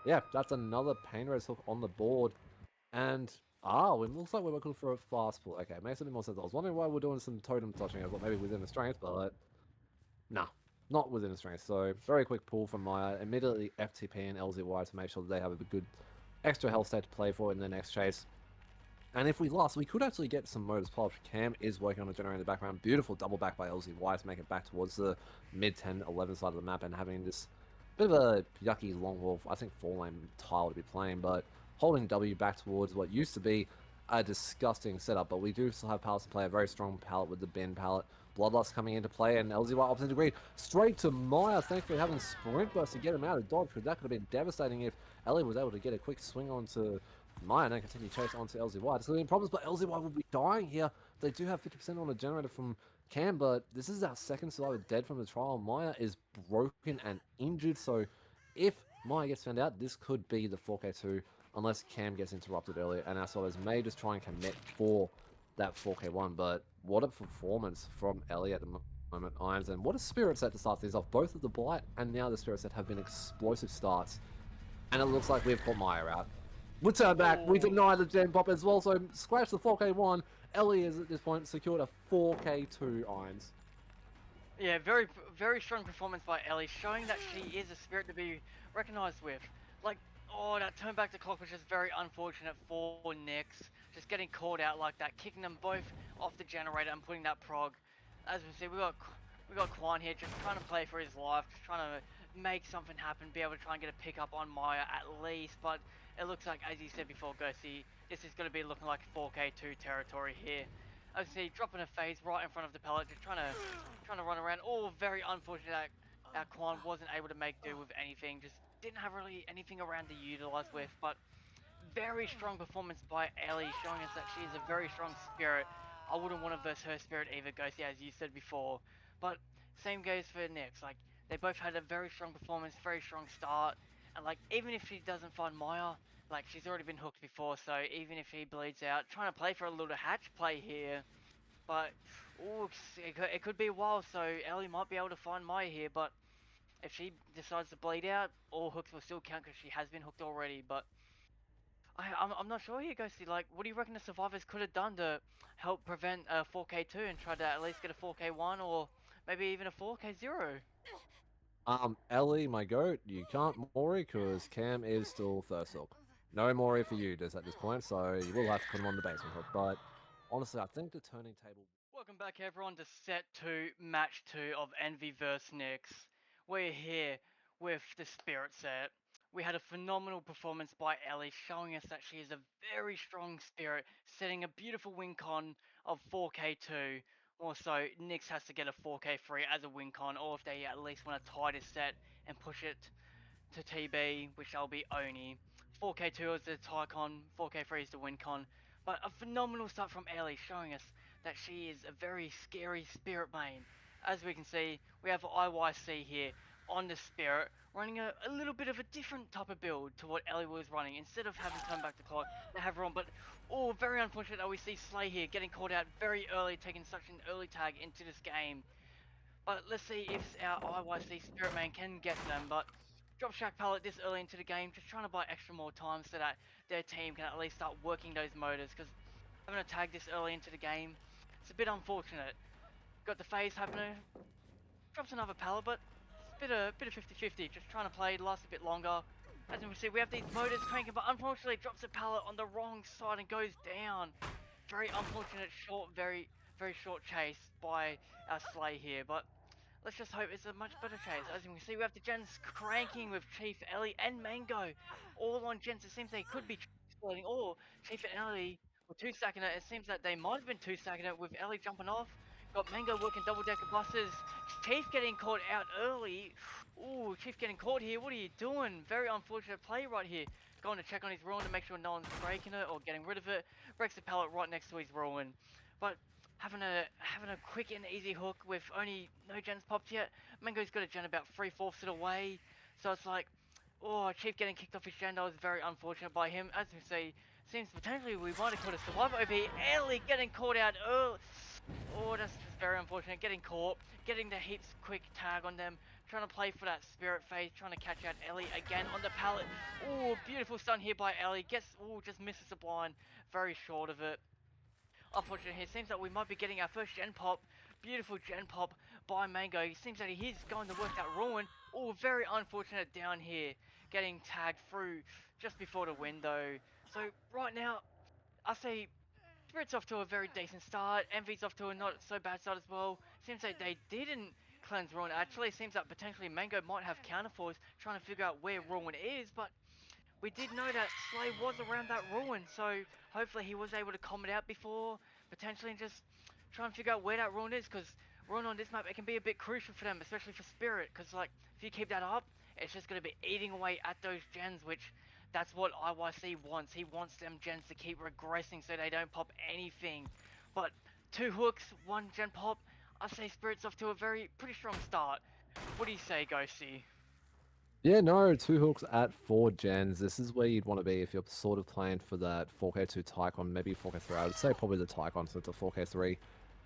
yeah, that's another Pain Res hook on the board. And it looks like we're looking for a fast pull. Okay, makes a bit more sense. I was wondering why we're doing some totem touching. I thought maybe within the strength, but nah, not within the strength. So very quick pull from Maya. Immediately FTP and LZY to make sure that they have a good extra health state to play for in the next chase. And if we lost, we could actually get some motors polished. Cam is working on a generator in the background. Beautiful double back by LZY to make it back towards the mid 10, 11 side of the map and having this bit of a yucky long wolf, I think 4-lane tile to be playing, but holding W back towards what used to be a disgusting setup. But we do still have pallets to play, a very strong pallet with the bin pallet. Bloodlust coming into play, and LZY opts into green. Straight to Maya, thankfully having Sprint Burst to get him out of dodge, because that could have been devastating if Ellie was able to get a quick swing onto Maya and then continue chase onto LZY. There's going to be problems, but LZY will be dying here. They do have 50% on the generator from Cam, but this is our second survivor dead from the trial. Maya is broken and injured, so if Maya gets found out, this could be the 4K2 unless Cam gets interrupted earlier, and our survivors may just try and commit for that 4K1, but what a performance from Ellie at the moment, Irons, and what a spirit set to start things off. Both of the Blight and now the spirit set have been explosive starts, and it looks like we've caught Maya out. We turn back, we deny the gen pop as well, so scratch the 4K1. Ellie is at this point secured a 4K2, Irons. Yeah, very strong performance by Ellie, showing that she is a spirit to be recognized with. Like, that turn back the clock was just very unfortunate for Nyx, just getting caught out like that, kicking them both off the generator and putting that prog. As we see, we got Quan here just trying to play for his life, just trying to make something happen, be able to try and get a pick up on Maya at least. But it looks like, as you said before, Ghosty, this is going to be looking like 4K2 territory here. As you see, dropping a phase right in front of the pallet, just trying to run around. All very unfortunate that our Quan wasn't able to make do with anything. Just didn't have really anything around to utilize with. But very strong performance by Ellie, showing us that she is a very strong spirit. I wouldn't want to verse her spirit either, Ghosty, as you said before. But same goes for Nyx. Like, they both had a very strong performance, very strong start. And like, even if she doesn't find Maya, like, she's already been hooked before, so even if he bleeds out, trying to play for a little hatch play here. But, ooh, it could be a while, so Ellie might be able to find Maya here, but if she decides to bleed out, all hooks will still count because she has been hooked already. But I'm not sure here, Ghosty. Like, what do you reckon the survivors could have done to help prevent a 4K2 and try to at least get a 4K1 or maybe even a 4K0? Ellie, my goat, you can't Mori because Cam is still first hook. No Mori for you just at this point, so you will have to put him on the basement hook. But honestly, I think the turning table. Welcome back, everyone, to set 2, match 2 of Envy vs Nyx. We're here with the Spirit set. We had a phenomenal performance by Ellie, showing us that she is a very strong spirit, setting a beautiful win con of 4K2. Also, Nyx has to get a 4K3 as a win con, or if they at least want to tie this set and push it to TB, which I'll be Oni. 4K2 is the tie con, 4K3 is the win con. But a phenomenal start from Ellie, showing us that she is a very scary spirit main. As we can see, we have IYC here on the spirit, running a little bit of a different type of build to what Ellie was running. Instead of having turned back the clock, they have her on. But, very unfortunate that we see Slay here getting caught out very early, taking such an early tag into this game. But let's see if our IYC Spirit Man can get them. But drop Shack Pallet this early into the game, just trying to buy extra more time so that their team can at least start working those motors. Because having a tag this early into the game, it's a bit unfortunate. Got the phase happening, drops another pallet, but it's a bit of 50-50. Just trying to play, last a bit longer. As you can see, we have these motors cranking, but unfortunately drops a pallet on the wrong side and goes down. Very unfortunate very short chase by our Slay here, but let's just hope it's a much better chase. As you can see, we have the gens cranking with Chief, Ellie, and Mango. All on gens. It seems they could be splitting, or Chief and Ellie were 2-stacking it. It seems that they might have been 2-stacking it with Ellie jumping off. Got Mango working double-decker busters. Chief getting caught out early. Ooh, Chief getting caught here. What are you doing? Very unfortunate play right here. Going to check on his ruin to make sure no one's breaking it or getting rid of it. Breaks the pallet right next to his ruin. But having a quick and easy hook with only no gens popped yet. Mango's got a gen about 3/4 it away. So it's like, oh, Chief getting kicked off his gen. That was very unfortunate by him. As we say, seems potentially we might have caught a survivor OP. Ellie getting caught out early. Oh, that's very unfortunate. Getting caught, getting the heaps quick tag on them, trying to play for that spirit phase, trying to catch out Ellie again on the pallet. Oh, beautiful stun here by Ellie. Gets, oh, just misses the blind. Very short of it. Unfortunately, it seems like we might be getting our first gen pop. Beautiful gen pop by Mango. It seems that he is going to work that ruin. Oh, very unfortunate down here. Getting tagged through just before the window. So right now, I say Spirit's off to a very decent start. Envy's off to a not so bad start as well. Seems like they didn't cleanse Ruin. Actually, seems like potentially Mango might have counterforce trying to figure out where Ruin is, but we did know that Slay was around that Ruin, so hopefully he was able to calm it out before, potentially and just try and figure out where that Ruin is, because Ruin on this map, it can be a bit crucial for them, especially for Spirit, because like, if you keep that up, it's just going to be eating away at those gens, which that's what IYC wants. He wants them gens to keep regressing so they don't pop anything. But 2 hooks, 1 gen pop, I say Spirit's off to a pretty strong start. What do you say, Ghosty? Yeah, no, 2 hooks at 4 gens. This is where you'd want to be if you're sort of playing for that 4K2 Tycon, maybe 4K3. I would say probably the Tycon, so it's a 4K3.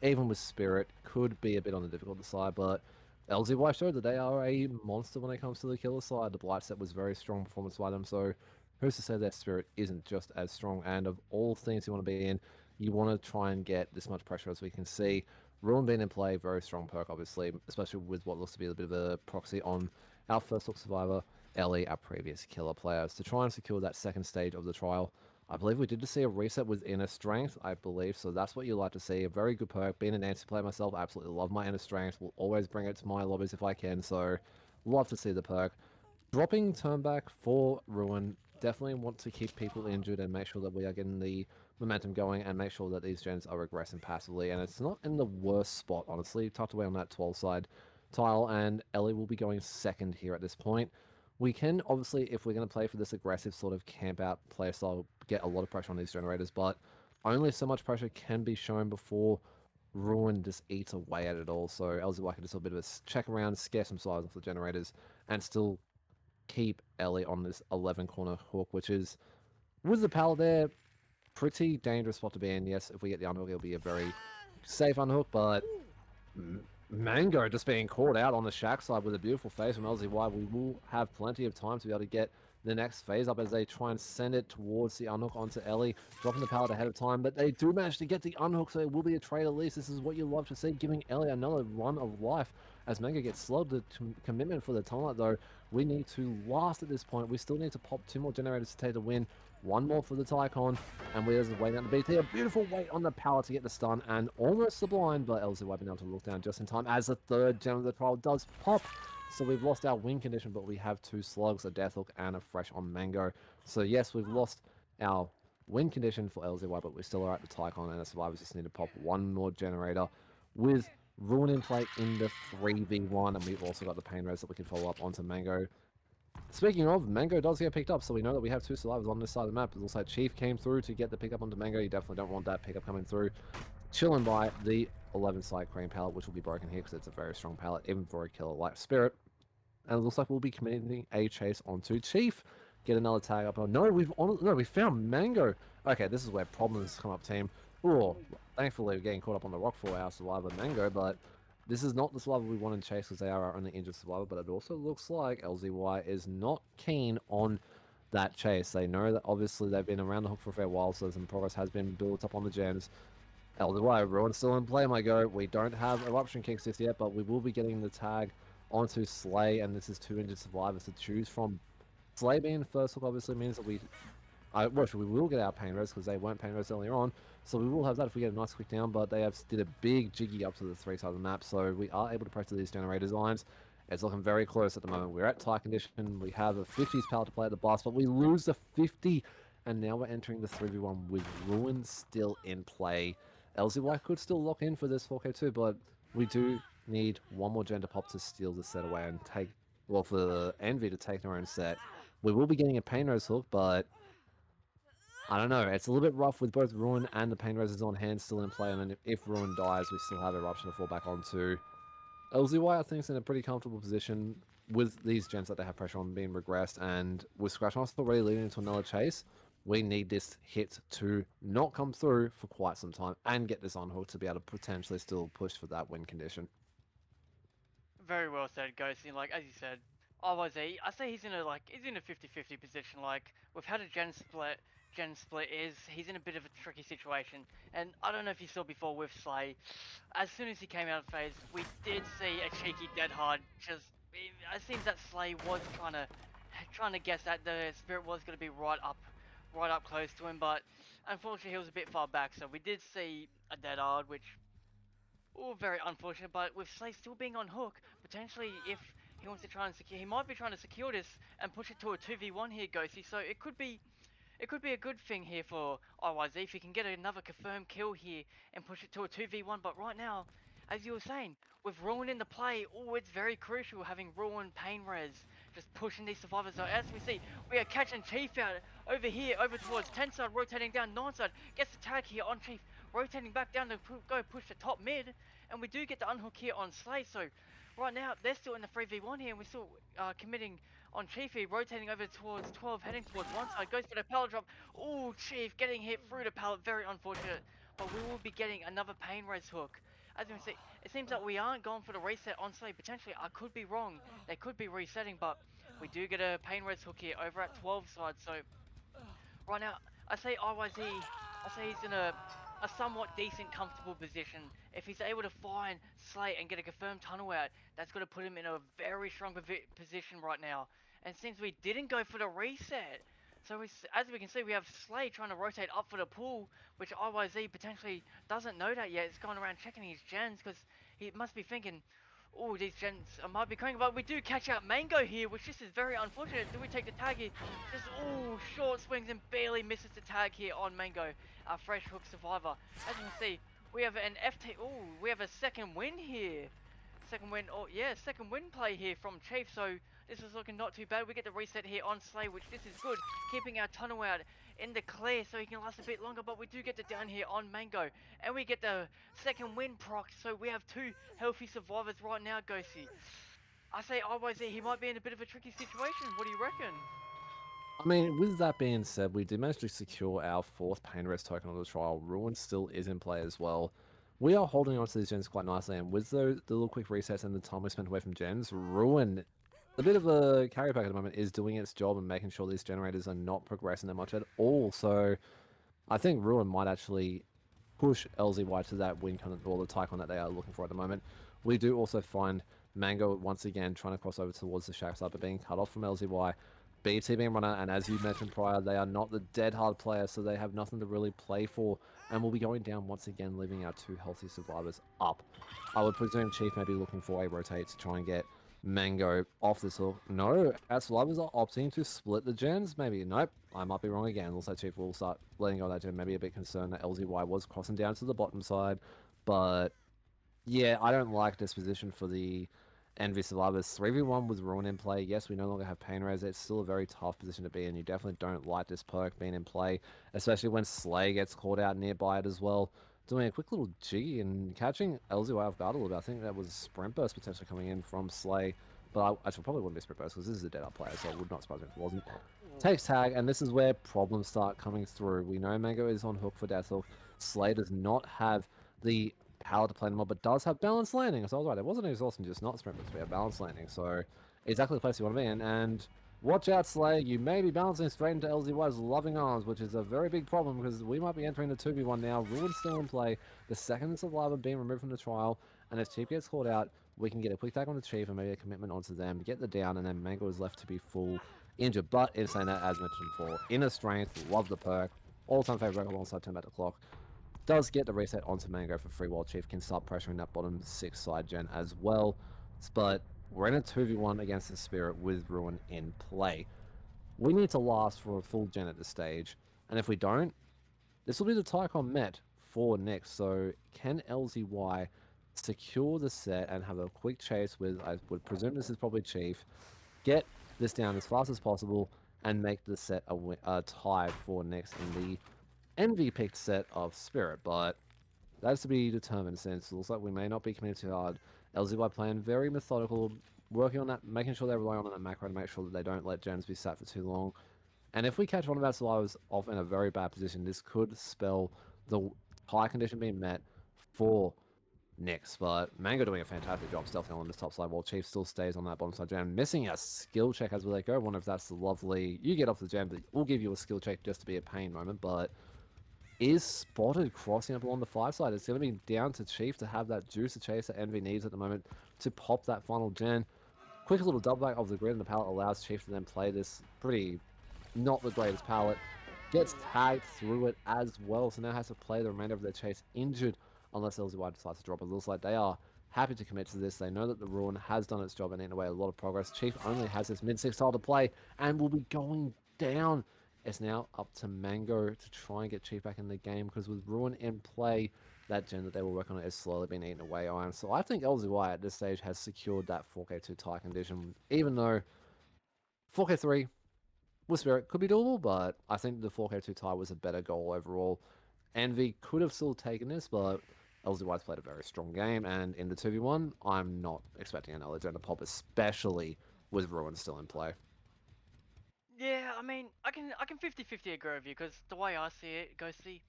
Even with Spirit, could be a bit on the difficult side, but LZY showed that they are a monster when it comes to the killer side. The Blight set was very strong performance by them, so who's to say their Spirit isn't just as strong? And of all things you want to be in, you want to try and get this much pressure as we can see. Ruin being in play, very strong perk, obviously, especially with what looks to be a bit of a proxy on our first look survivor, Ellie, our previous killer players, to try and secure that second stage of the trial. I believe we did just see a reset with inner strength, I believe, so that's what you like to see. A very good perk. Being an anti player myself, I absolutely love my inner strength. Will always bring it to my lobbies if I can, so love to see the perk. Dropping turn back for Ruin, definitely want to keep people injured and make sure that we are getting the momentum going and make sure that these gens are regressing passively. And it's not in the worst spot, honestly. Tucked away on that 12 side tile, and Ellie will be going second here at this point. We can, obviously, if we're going to play for this aggressive sort of camp out playstyle, get a lot of pressure on these generators, but only so much pressure can be shown before Ruin just eats away at it all. So LZY can just do a bit of a check around, scare some size off the generators, and still keep Ellie on this 11 corner hook, which is, with the pallet there, pretty dangerous spot to be in. Yes, if we get the unhook, it'll be a very safe unhook, but Mango just being caught out on the shack side with a beautiful phase from LZY. We will have plenty of time to be able to get the next phase up as they try and send it towards the unhook onto Ellie, dropping the pallet ahead of time, but they do manage to get the unhook, so it will be a trade at least. This is what you love to see, giving Ellie another run of life as Mango gets slowed. The commitment for the Tunlight, though, we need to last at this point. We still need to pop 2 more generators to take the win. 1 more for the Tycon, and we're just waiting out the BT. A beautiful wait on the pallet to get the stun, and almost the blind, but LZY been able to look down just in time as the 3rd gem of the trial does pop. So we've lost our win condition, but we have 2 slugs, a death hook, and a fresh on Mango. So yes, we've lost our win condition for LZY, but we still are at the Tycon, and the survivors just need to pop 1 more generator with Ruin in play in the 3v1, and we've also got the pain res that we can follow up onto Mango. Speaking of, Mango does get picked up, so we know that we have 2 survivors on this side of the map. It looks like Chief came through to get the pickup onto Mango. You definitely don't want that pickup coming through. Chilling by the 11 side crane pallet, which will be broken here because it's a very strong pallet, even for a killer like Spirit. And it looks like we'll be committing a chase onto Chief. Get another tag up. Oh, no, we found Mango. Okay, this is where problems come up, team. Oh, thankfully we're getting caught up on the rock for our survivor Mango, but this is not the survivor we want to chase because they are our only injured survivor, but it also looks like LZY is not keen on that chase. They know that obviously they've been around the hook for a fair while, so some progress has been built up on the gens. LZY, Ruin's still in play, my go. We don't have Eruption Kicks just yet, but we will be getting the tag onto Slay, and this is 2 injured survivors to choose from. Slay being first hook obviously means that we will get our pain res because they weren't pain res earlier on, so we will have that if we get a nice quick down, but they have did a big jiggy up to the 3 side of the map, so we are able to pressure these generators lines. It's looking very close at the moment. We're at tie condition. We have a 50s pallet to play at the blast, but we lose the 50, and now we're entering the 3v1 with Ruin still in play. LZY could still lock in for this 4K2, but we do need one more gen to pop to steal the set away and take, well, for the Envy to take their own set. We will be getting a Pain Rose hook, but I don't know. It's a little bit rough with both Ruin and the Pain Roses on hand still in play, and then if Ruin dies, we still have Eruption to fall back onto. LZY, I think, is in a pretty comfortable position with these gens that they have pressure on being regressed, and with Scratchmaster already leading into another chase, we need this hit to not come through for quite some time and get this unhooked to be able to potentially still push for that win condition. Very well said, Ghosty. Like as you said, I say he's in a 50-50 position. Like we've had a gen split. Gen split is he's in a bit of a tricky situation, and I don't know if you saw before with Slay. As soon as he came out of phase, we did see a cheeky dead hard. It seems that Slay was trying to guess that the spirit was going to be right up close to him, but unfortunately he was a bit far back. So we did see a dead hard, which very unfortunate, but with Slay still being on hook, potentially if he wants to try and secure, he might be trying to secure this and push it to a 2v1 here, Ghosty, so it could be a good thing here for IYZ if he can get another confirmed kill here and push it to a 2v1, but right now, as you were saying, with Ruin in the play, it's very crucial having Ruin, Pain Res, just pushing these survivors. So as we see, we are catching Chief out over here, over towards 10 side, rotating down 9 side, gets the tag here on Chief, rotating back down to go push the top mid, and we do get the unhook here on Slay, so right now they're still in the 3v1 here, and we're still committing on Chief here, rotating over towards 12, heading towards one side, goes for the pallet drop. Oh, Chief getting hit through the pallet, very unfortunate, but we will be getting another Pain Res hook. As you can see, it seems that we aren't going for the reset on Slay. Potentially, I could be wrong. They could be resetting, but we do get a Pain Res hook here over at 12 side. So right now, I say he's in a somewhat decent, comfortable position. If he's able to find Slay and get a confirmed tunnel out, that's going to put him in a very strong position right now. And since we didn't go for the reset, so as we can see, we have Slay trying to rotate up for the pool, which IYZ potentially doesn't know that yet. It's going around checking his gens because he must be thinking, oh, these gens might be coming, but we do catch out Mango here, which this is very unfortunate. Do we take the tag here? Just, short swings and barely misses the tag here on Mango, our fresh hook survivor. As you can see, we have an we have a second win here. Second win play here from Chief, so this is looking not too bad. We get the reset here on Slay, which this is good, keeping our tunnel out in the clear so he can last a bit longer, but we do get the down here on Mango, and we get the second win proc, so we have two healthy survivors right now, Ghosty. I say IYZ, he might be in a bit of a tricky situation. What do you reckon? I mean, with that being said, we did manage to secure our fourth Pain Rest token on the trial. Ruin still is in play as well. We are holding on to these gens quite nicely, and with the little quick resets and the time we spent away from gens, Ruin, a bit of a carry pack at the moment, is doing its job and making sure these generators are not progressing that much at all. So I think Ruin might actually push LZY to that win or the Tycon that they are looking for at the moment. We do also find Mango once again trying to cross over towards the Shack side, but being cut off from LZY. BT being runner, and as you mentioned prior, they are not the dead hard player, so they have nothing to really play for, and will be going down once again, leaving our two healthy survivors up. I would presume Chief may be looking for a rotate to try and get Mango off this hook. No, our survivors are opting to split the gens. Maybe, nope, I might be wrong again. Looks like Chief will start letting go of that gen. Maybe a bit concerned that LZY was crossing down to the bottom side, but yeah, I don't like this position for the Envy survivors. 3v1 with Ruin in play. Yes, we no longer have Pain Res. It's still a very tough position to be in. You definitely don't like this perk being in play, especially when Slay gets caught out nearby it as well. Doing a quick little jiggy and catching LZY off guard a little bit. I think that was a sprint burst potentially coming in from Slay, but I actually probably wouldn't be sprint burst because this is a dead up player, so it would not surprise me if it wasn't. Takes tag, and this is where problems start coming through. We know Mango is on hook for Deathhook. Slay does not have the power to play the mob, but does have balanced landing. So I was right, it wasn't exhausting, just not sprint, but we have balanced landing. So exactly the place you want to be in. And watch out, Slay, you may be balancing straight into LZY's loving arms, which is a very big problem because we might be entering the 2v1 now. Ruin's still in play. The second survivor being removed from the trial, and if Chief gets caught out, we can get a quick tag on the Chief and maybe a commitment onto them, get the down, and then Mango is left to be full injured. But in saying that, as mentioned before, inner strength, love the perk, all-time favorite alongside turn back the clock. Does get the reset onto Mango for free while Chief can start pressuring that bottom 6 side gen as well. But we're in a 2v1 against the Spirit with Ruin in play. We need to last for a full gen at this stage, and if we don't, this will be the Tycon met for Nyx. So can LZY secure the set and have a quick chase with, I would presume this is probably Chief, get this down as fast as possible, and make the set a tie for Nyx in the Envy picked set of Spirit, but that's to be determined since it looks like we may not be committed too hard. LZY playing very methodical, working on that, making sure they rely on that macro to make sure that they don't let gens be sat for too long. And if we catch one of our survivors off in a very bad position, this could spell the high condition being met for Nyx. But Mango doing a fantastic job stealthing on this top side while Chief still stays on that bottom side jam, missing a skill check as we let go. Wonder if that's the lovely, you get off the jam, but we'll give you a skill check just to be a pain moment, but is spotted crossing up along the 5 side. It's going to be down to Chief to have that juice to chase that Envy needs at the moment to pop that final gen. Quick little double back of the grid, and the pallet allows Chief to then play this pretty not the greatest pallet. Gets tagged through it as well, so now has to play the remainder of their chase injured unless LZY decides to drop. It looks like they are happy to commit to this. They know that the Ruin has done its job and eaten away a lot of progress. Chief only has this mid-6 tile to play and will be going down. It's now up to Mango to try and get Chief back in the game, because with Ruin in play, that gen that they were working on is slowly being eaten away on. So I think LZY at this stage has secured that 4K2 tie condition, even though 4K3 with Spirit could be doable, but I think the 4K2 tie was a better goal overall. Envy could have still taken this, but LZY's played a very strong game, and in the 2v1, I'm not expecting another gen to pop, especially with Ruin still in play. Yeah, I mean, I can 50-50 agree with you, because the way I see it, Ghosty,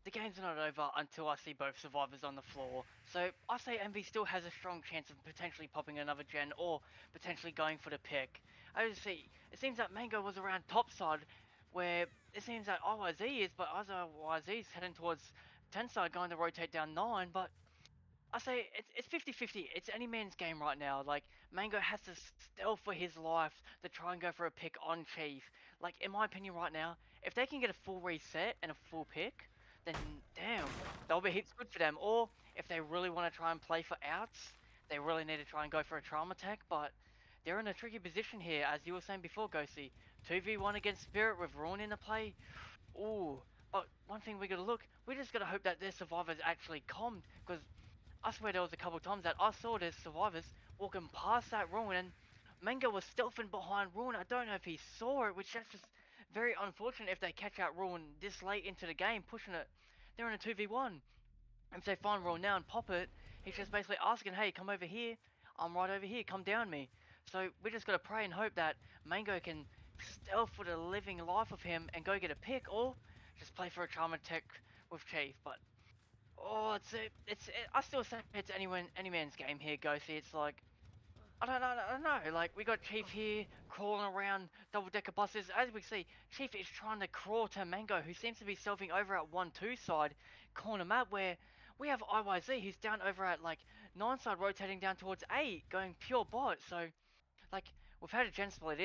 the game's not over until I see both survivors on the floor. So I say Envy still has a strong chance of potentially popping another gen or potentially going for the pick. I just see, it seems that Mango was around top side, where it seems that IYZ is, but IYZ is heading towards 10 side, going to rotate down 9, but I say it's 50-50. It's any man's game right now. Like, Mango has to stealth for his life to try and go for a pick on Chief. Like, in my opinion right now, if they can get a full reset and a full pick, then damn, that'll be heaps good for them. Or if they really want to try and play for outs, they really need to try and go for a trauma tech. But they're in a tricky position here, as you were saying before, Ghosty. 2v1 against Spirit with Ruin in the play. Ooh, but one thing we gotta look, we just gotta hope that their survivors actually calmed, because I swear there was a couple times that I saw the survivors walking past that ruin, and Mango was stealthing behind Ruin. I don't know if he saw it, which that's just very unfortunate if they catch out Ruin this late into the game, pushing it. They're in a 2v1. If they find Ruin now and pop it, he's just basically asking, hey, come over here. I'm right over here, come down me. So we just gotta pray and hope that Mango can stealth for the living life of him and go get a pick, or just play for a Charmer Tech with Chief. But oh, I still say it's any man's game here, Ghosty. It's like, I don't know. Like, we got Chief here crawling around double-decker buses. As we see, Chief is trying to crawl to Mango, who seems to be selfing over at 1-2 side corner map, where we have IYZ, who's down over at like 9 side, rotating down towards 8, going pure bot. So, like, we've had a gen split.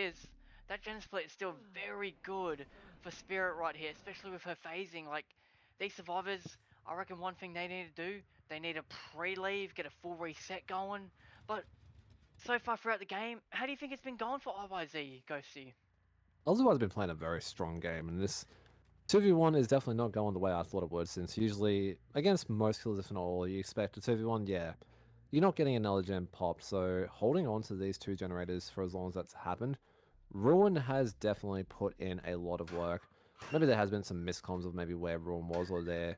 That gen split is still very good for Spirit right here, especially with her phasing. Like, these survivors, I reckon one thing they need to do, they need to pre-leave, get a full reset going. But so far throughout the game, how do you think it's been going for IYZ, Ghosty? LZY's been playing a very strong game, and this 2v1 is definitely not going the way I thought it would, since usually, against most killers, if not all, you expect a 2v1, yeah, you're not getting another gen pop, so holding on to these 2 generators for as long as that's happened, Ruin has definitely put in a lot of work. Maybe there has been some miscoms of maybe where Ruin was, or they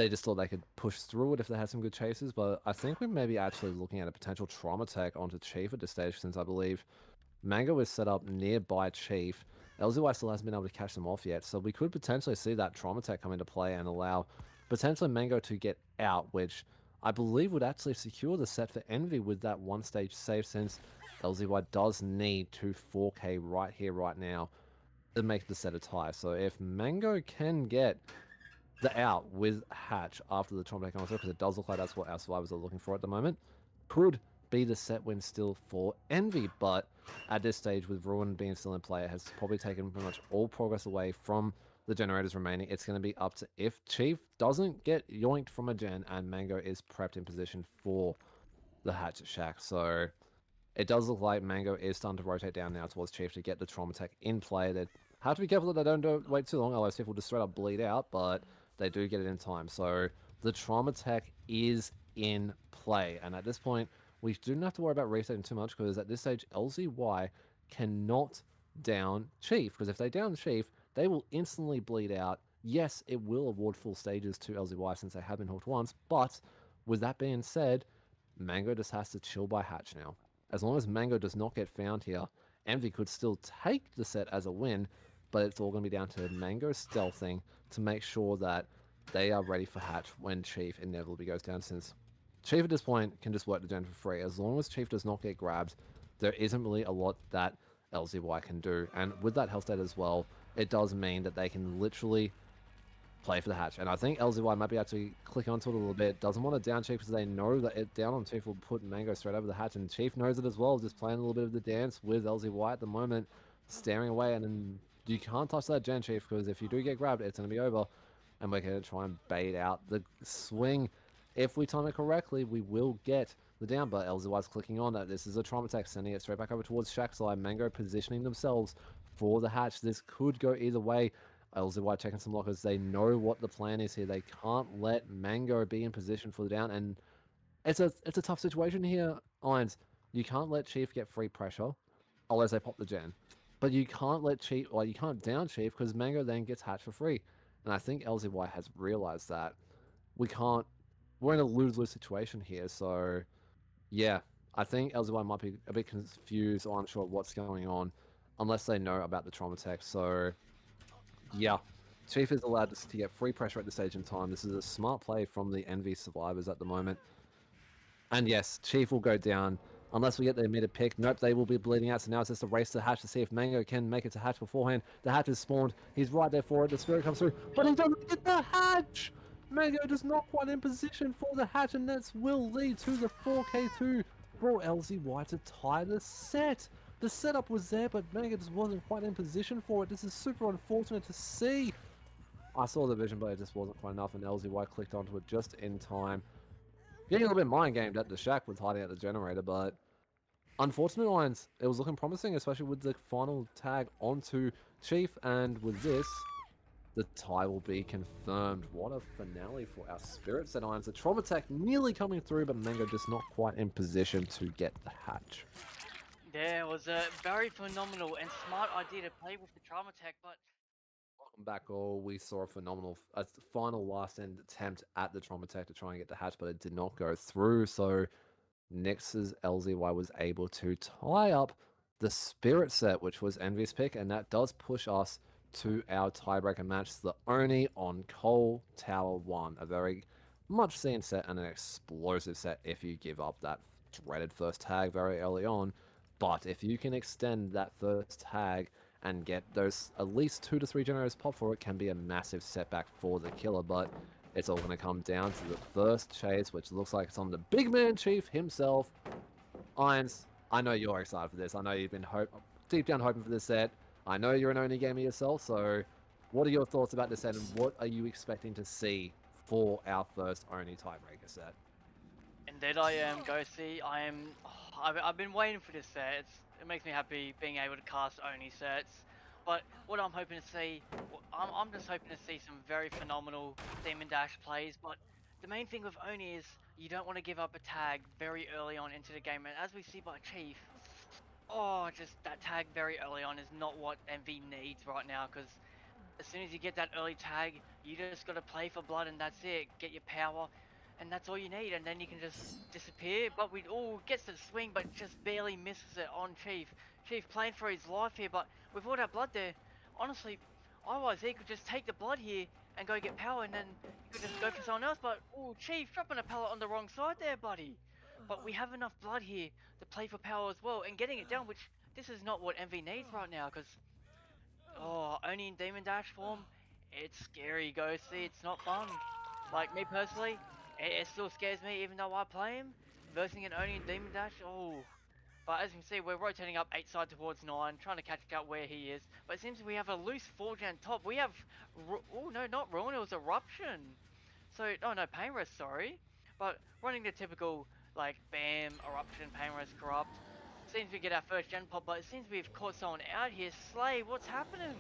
just thought they could push through it if they had some good chases, but I think we may be actually looking at a potential trauma tech onto Chief at this stage, since I believe Mango is set up nearby Chief. LZY still hasn't been able to catch them off yet, so we could potentially see that trauma tech come into play and allow potentially Mango to get out, which I believe would actually secure the set for Envy with that 1-stage save, since LZY does need to 4K right here, right now, to make the set a tie. So if Mango can get the out with Hatch after the trauma tech comes through, because it does look like that's what our survivors are looking for at the moment, could be the set win still for Envy, but at this stage, with Ruin being still in play, it has probably taken pretty much all progress away from the generators remaining. It's going to be up to if Chief doesn't get yoinked from a gen and Mango is prepped in position for the Hatchet Shack. So it does look like Mango is starting to rotate down now towards Chief to get the trauma tech in play. They have to be careful that they don't wait too long, otherwise Chief will just straight up bleed out, but they do get it in time. So the Trauma Tech is in play. And at this point, we don't have to worry about resetting too much because at this stage, LZY cannot down Chief. Because if they down Chief, they will instantly bleed out. Yes, it will award full stages to LZY since they have been hooked once. But with that being said, Mango just has to chill by hatch now. As long as Mango does not get found here, Envy could still take the set as a win, but it's all going to be down to Mango stealthing to make sure that they are ready for hatch when Chief inevitably goes down, since Chief at this point can just work the gen for free. As long as Chief does not get grabbed, there isn't really a lot that LZY can do. And with that health state as well, it does mean that they can literally play for the hatch. And I think LZY might be actually clicking onto it a little bit. Doesn't want to down Chief because they know that it down on Chief will put Mango straight over the hatch. And Chief knows it as well, just playing a little bit of the dance with LZY at the moment, staring away. And then you can't touch that gen, Chief, because if you do get grabbed, it's going to be over. And we're going to try and bait out the swing. If we time it correctly, we will get the down, but LZY's clicking on that. This is a Trauma Tech, sending it straight back over towards Shaxai. Mango positioning themselves for the hatch. This could go either way. LZY checking some lockers. They know what the plan is here. They can't let Mango be in position for the down, and it's a tough situation here, Irons. You can't let Chief get free pressure, unless they pop the gen. But you can't let Chief, or you can't down Chief because Mango then gets hatched for free. And I think LZY has realized that we're in a lose-lose situation here. So, yeah, I think LZY might be a bit confused or unsure what's going on, unless they know about the Trauma Tech. So, yeah, Chief is allowed to get free pressure at this stage in time. This is a smart play from the Envy survivors at the moment. And yes, Chief will go down. Unless we get the immediate pick. Nope, they will be bleeding out. So now it's just a race to hatch to see if Mango can make it to hatch beforehand. The hatch is spawned. He's right there for it. The spirit comes through, but he doesn't get the hatch! Mango just not quite in position for the hatch, and this will lead to the 4K2 for LZY to tie the set. The setup was there, but Mango just wasn't quite in position for it. This is super unfortunate to see. I saw the vision, but it just wasn't quite enough, and LZY clicked onto it just in time. Getting a little bit mind gamed at the shack with hiding at the generator, but unfortunate lines. It was looking promising, especially with the final tag onto Chief, and with this, the tie will be confirmed. What a finale for our Spirit Set Irons. The Trauma Tech nearly coming through, but Mango just not quite in position to get the hatch. There was a very phenomenal and smart idea to play with the Trauma Tech, but Welcome back all. We saw a final last end attempt at the Trauma Tech to try and get the hatch, but it did not go through. So Nyx's LZY was able to tie up the Spirit Set, which was Envy's pick, and that does push us to our tiebreaker match, the Oni on Coal Tower 1. A very much seen set and an explosive set if you give up that dreaded first tag very early on. But if you can extend that first tag and get those at least 2 to 3 generators pop for it, can be a massive setback for the killer. But it's all going to come down to the first chase, which looks like it's on the big man Chief himself. Irons, I know you're excited for this. I know you've been deep down hoping for this set. I know you're an Oni gamer yourself, so what are your thoughts about this set, and what are you expecting to see for our first Oni tiebreaker set? indeed I am, Ghosty. I've been waiting for this set. It makes me happy being able to cast Oni sets. But what I'm hoping to see, I'm just hoping to see some very phenomenal Demon Dash plays. But the main thing with Oni is you don't want to give up a tag very early on into the game. And as we see by Chief, just that tag very early on is not what MV needs right now. Because as soon as you get that early tag, you just got to play for blood and that's it. Get your power. And that's all you need, and then you can just disappear. But we gets to the swing, but just barely misses it on Chief. Chief playing for his life here, but with all that blood there, honestly, otherwise he could just take the blood here and go get power, and then you could just go for someone else. But Chief dropping a pallet on the wrong side there, buddy. But we have enough blood here to play for power as well, and getting it down, which this is not what MV needs right now, because only in Demon Dash form, it's scary, Ghosty. It's not fun. Like me personally, it still scares me even though I play him. Versing it only in Demon Dash, But as you can see, we're rotating up 8 side towards 9, trying to catch out where he is. But it seems we have a loose 4-gen top. We have, no, not Ruin, it was Eruption. So, no, Pain Rest, sorry. But running the typical, like, Bam, Eruption, Pain Rest, Corrupt. Seems we get our first gen pop, but it seems we've caught someone out here. Slay, what's happening?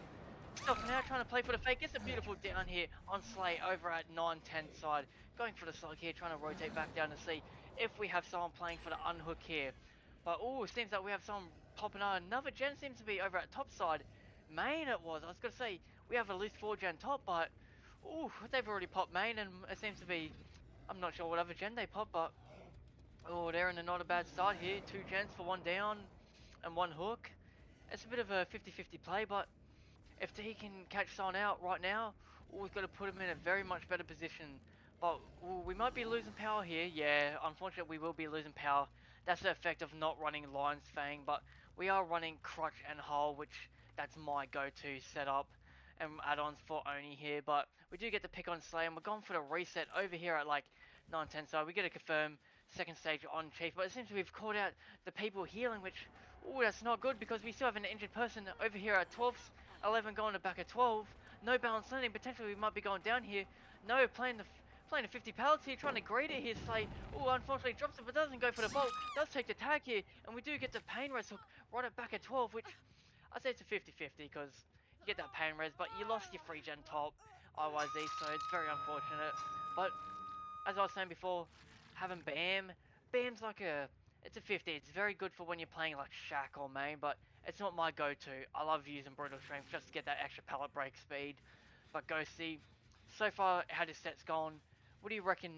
Stopping out, trying to play for the fake. Gets a beautiful down here on Slay over at 9-10 side. Going for the slug here, trying to rotate back down to see if we have someone playing for the unhook here. But oh, it seems like we have someone popping out. Another gen seems to be over at top side. Main it was. I was going to say, we have a loose 4 gen top, but oh, they've already popped main, and it seems to be, I'm not sure what other gen they popped, but oh, they're in a not a bad start here. 2 gens for 1 down and 1 hook. It's a bit of a 50-50 play, but if he can catch someone out right now, we've got to put him in a very much better position. But we might be losing power here. Yeah, unfortunately, we will be losing power. That's the effect of not running Lion's Fang, but we are running Crutch and Hull, which that's my go-to setup and add-ons for Oni here. But we do get the pick on Slay, and we're going for the reset over here at like 9-10. So we get to confirm second stage on Chief, but it seems we've called out the people healing, which, oh, that's not good because we still have an injured person over here at 12. 11 going to back at 12. No balance landing. Potentially we might be going down here. No, playing the 50 pallets here, trying to grade it here. Slay. Oh, unfortunately drops it, but doesn't go for the bolt. Does take the tag here, and we do get the pain res hook right at back at 12, which I'd say it's a 50-50 because you get that pain res, but you lost your free gen top IYZ, so it's very unfortunate. But as I was saying before, having Bam's like it's a 50. It's very good for when you're playing like Shaq or main, but it's not my go-to. I love using Brutal Strength just to get that extra pallet break speed. But Ghosty, so far how this set's gone, what do you reckon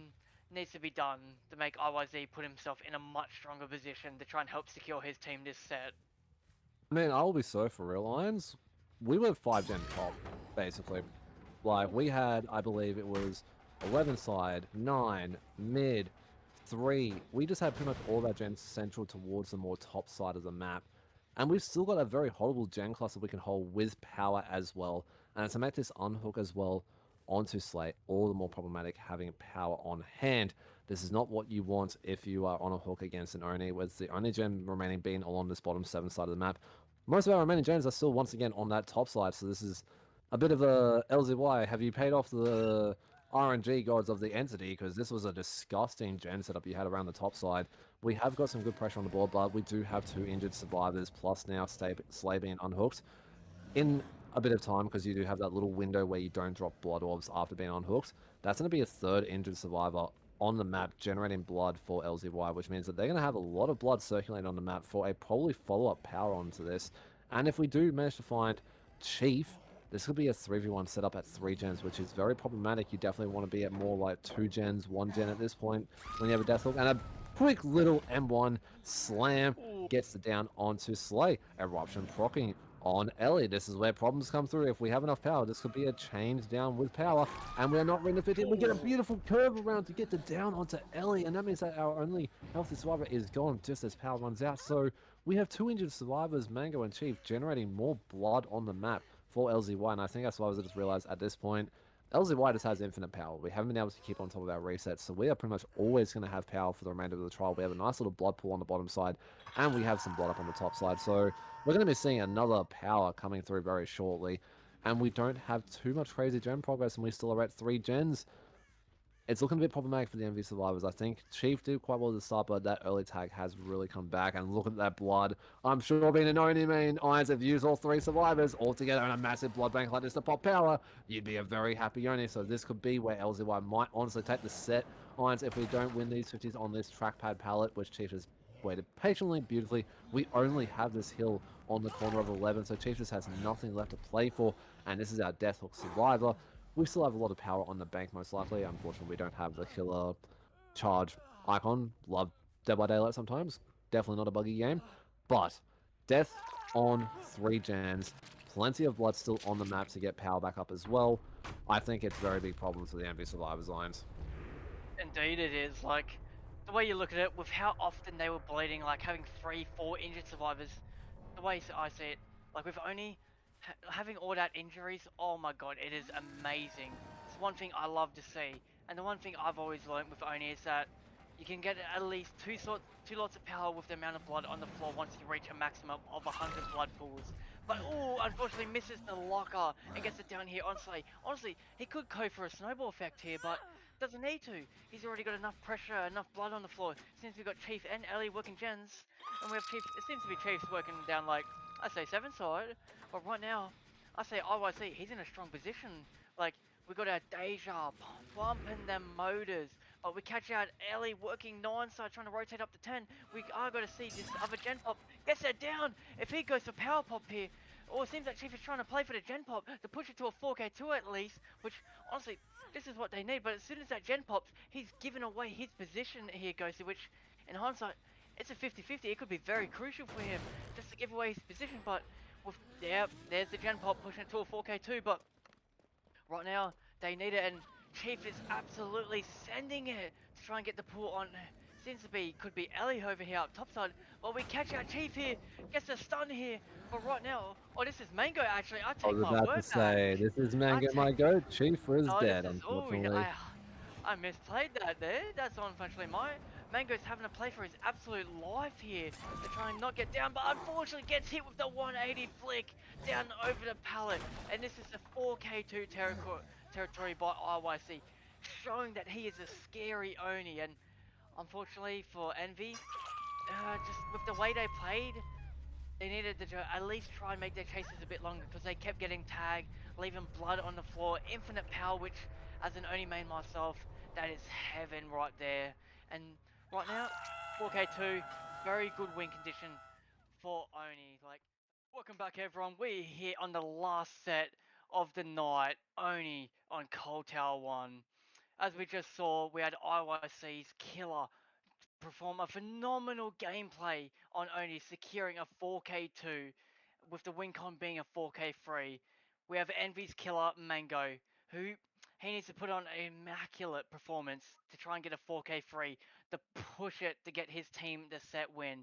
needs to be done to make IYZ put himself in a much stronger position to try and help secure his team this set? I mean, I'll be so for real, Lions. We were 5 gen top, basically. Like, we had, I believe it was 11 side, 9, mid, 3. We just had pretty much all of our gens central towards the more top side of the map. And we've still got a very holdable gen cluster we can hold with power as well. And to make this unhook as well onto Slate, all the more problematic having power on hand. This is not what you want if you are on a hook against an Oni, with the only gen remaining being along this bottom 7 side of the map. Most of our remaining gens are still once again on that top side, so this is a bit of a LZY. Have you paid off the RNG gods of the entity? Because this was a disgusting gen setup you had around the top side. We have got some good pressure on the board, but we do have 2 injured survivors, plus now Slay being unhooked in a bit of time, because you do have that little window where you don't drop blood orbs after being unhooked. That's going to be a 3rd injured survivor on the map generating blood for LZY, which means that they're going to have a lot of blood circulating on the map for a probably follow-up power onto this. And if we do manage to find Chief, this could be a 3v1 setup at 3 gens, which is very problematic. You definitely want to be at more like 2 gens, 1 gen at this point when you have a Deathhook. And a quick little M1 slam gets the down onto Slay. Eruption proccing on Ellie. This is where problems come through. If we have enough power, this could be a chains down with power, and we're not ready to fit in. We get a beautiful curve around to get the down onto Ellie, and that means that our only healthy survivor is gone just as power runs out. So we have 2 injured survivors, Mango and Chief, generating more blood on the map for LZY, and I think our survivors have just realized at this point, LZY just has infinite power. We haven't been able to keep on top of our resets, so we are pretty much always going to have power for the remainder of the trial. We have a nice little blood pool on the bottom side, and we have some blood up on the top side, so we're going to be seeing another power coming through very shortly, and we don't have too much crazy gen progress, and we still are at 3 gens. It's looking a bit problematic for the MV survivors. I think Chief did quite well at the start, but that early tag has really come back. And look at that blood. I'm sure being an Oni main, Irons have used all 3 survivors all together in a massive blood bank like this to pop power. You'd be a very happy Oni. So this could be where LZY might honestly take the set. Irons, if we don't win these 50s on this trackpad palette, which Chief has waited patiently, beautifully, we only have this hill on the corner of 11. So Chief just has nothing left to play for. And this is our Deathhook survivor. We still have a lot of power on the bank, most likely. Unfortunately, we don't have the killer charge icon. Love Dead by Daylight sometimes. Definitely not a buggy game. But death on 3 gens. Plenty of blood still on the map to get power back up as well. I think it's a very big problem for the MV Survivors lines. Indeed it is. Like, the way you look at it, with how often they were bleeding, like having 3-4 injured survivors, the way I see it, like with only having all that injuries, oh my god, it is amazing. It's one thing I love to see, and the one thing I've always learned with Oni is that you can get at least two lots of power with the amount of blood on the floor once you reach a maximum of 100 blood pools. But oh, unfortunately misses the locker and gets it down here on Slay. Honestly, he could go for a snowball effect here, but doesn't need to. He's already got enough pressure, enough blood on the floor. Since we've got Chief and Ellie working gens, and we have Chief, it seems to be Chief's working down like, I say 7 side, but right now, I say IYC, he's in a strong position. Like, we got our Deja pumping them motors, but we catch out Ellie working 9 side trying to rotate up to 10. We are got to see this other Gen Pop gets it down. If he goes for power pop here, or it seems like Chief is trying to play for the Gen Pop to push it to a 4K2 at least, which honestly, this is what they need. But as soon as that Gen pops, he's given away his position here, Ghosty, which in hindsight, it's a 50-50. It could be very crucial for him just to give away his position, but with, yeah, there's the Gen Pop pushing it to a 4K2, but right now they need it, and Chief is absolutely sending it to try and get the pull on. Seems to be, could be Ellie over here up topside. Well, we catch out Chief here, gets a stun here, but right now, oh, this is Mango actually. I I take was my about to word back. say, this is I Mango take, my goat. Chief is oh, this dead, is, oh, unfortunately. I misplayed that there. That's unfortunately my Mango's having to play for his absolute life here to try and not get down, but unfortunately gets hit with the 180 flick down over the pallet. And this is a 4K2 territory by IYC, showing that he is a scary Oni. And unfortunately for Envy, just with the way they played, they needed to at least try and make their chases a bit longer because they kept getting tagged, leaving blood on the floor, infinite power, which as an Oni main myself, that is heaven right there. And right now, 4K2, very good win condition for Oni. Like, welcome back everyone. We're here on the last set of the night, Oni on Cold Tower 1. As we just saw, we had IYC's killer perform a phenomenal gameplay on Oni, securing a 4K2 with the win con being a 4K3. We have Envy's killer Mango, who he needs to put on an immaculate performance to try and get a 4K3 to push it to get his team the set win.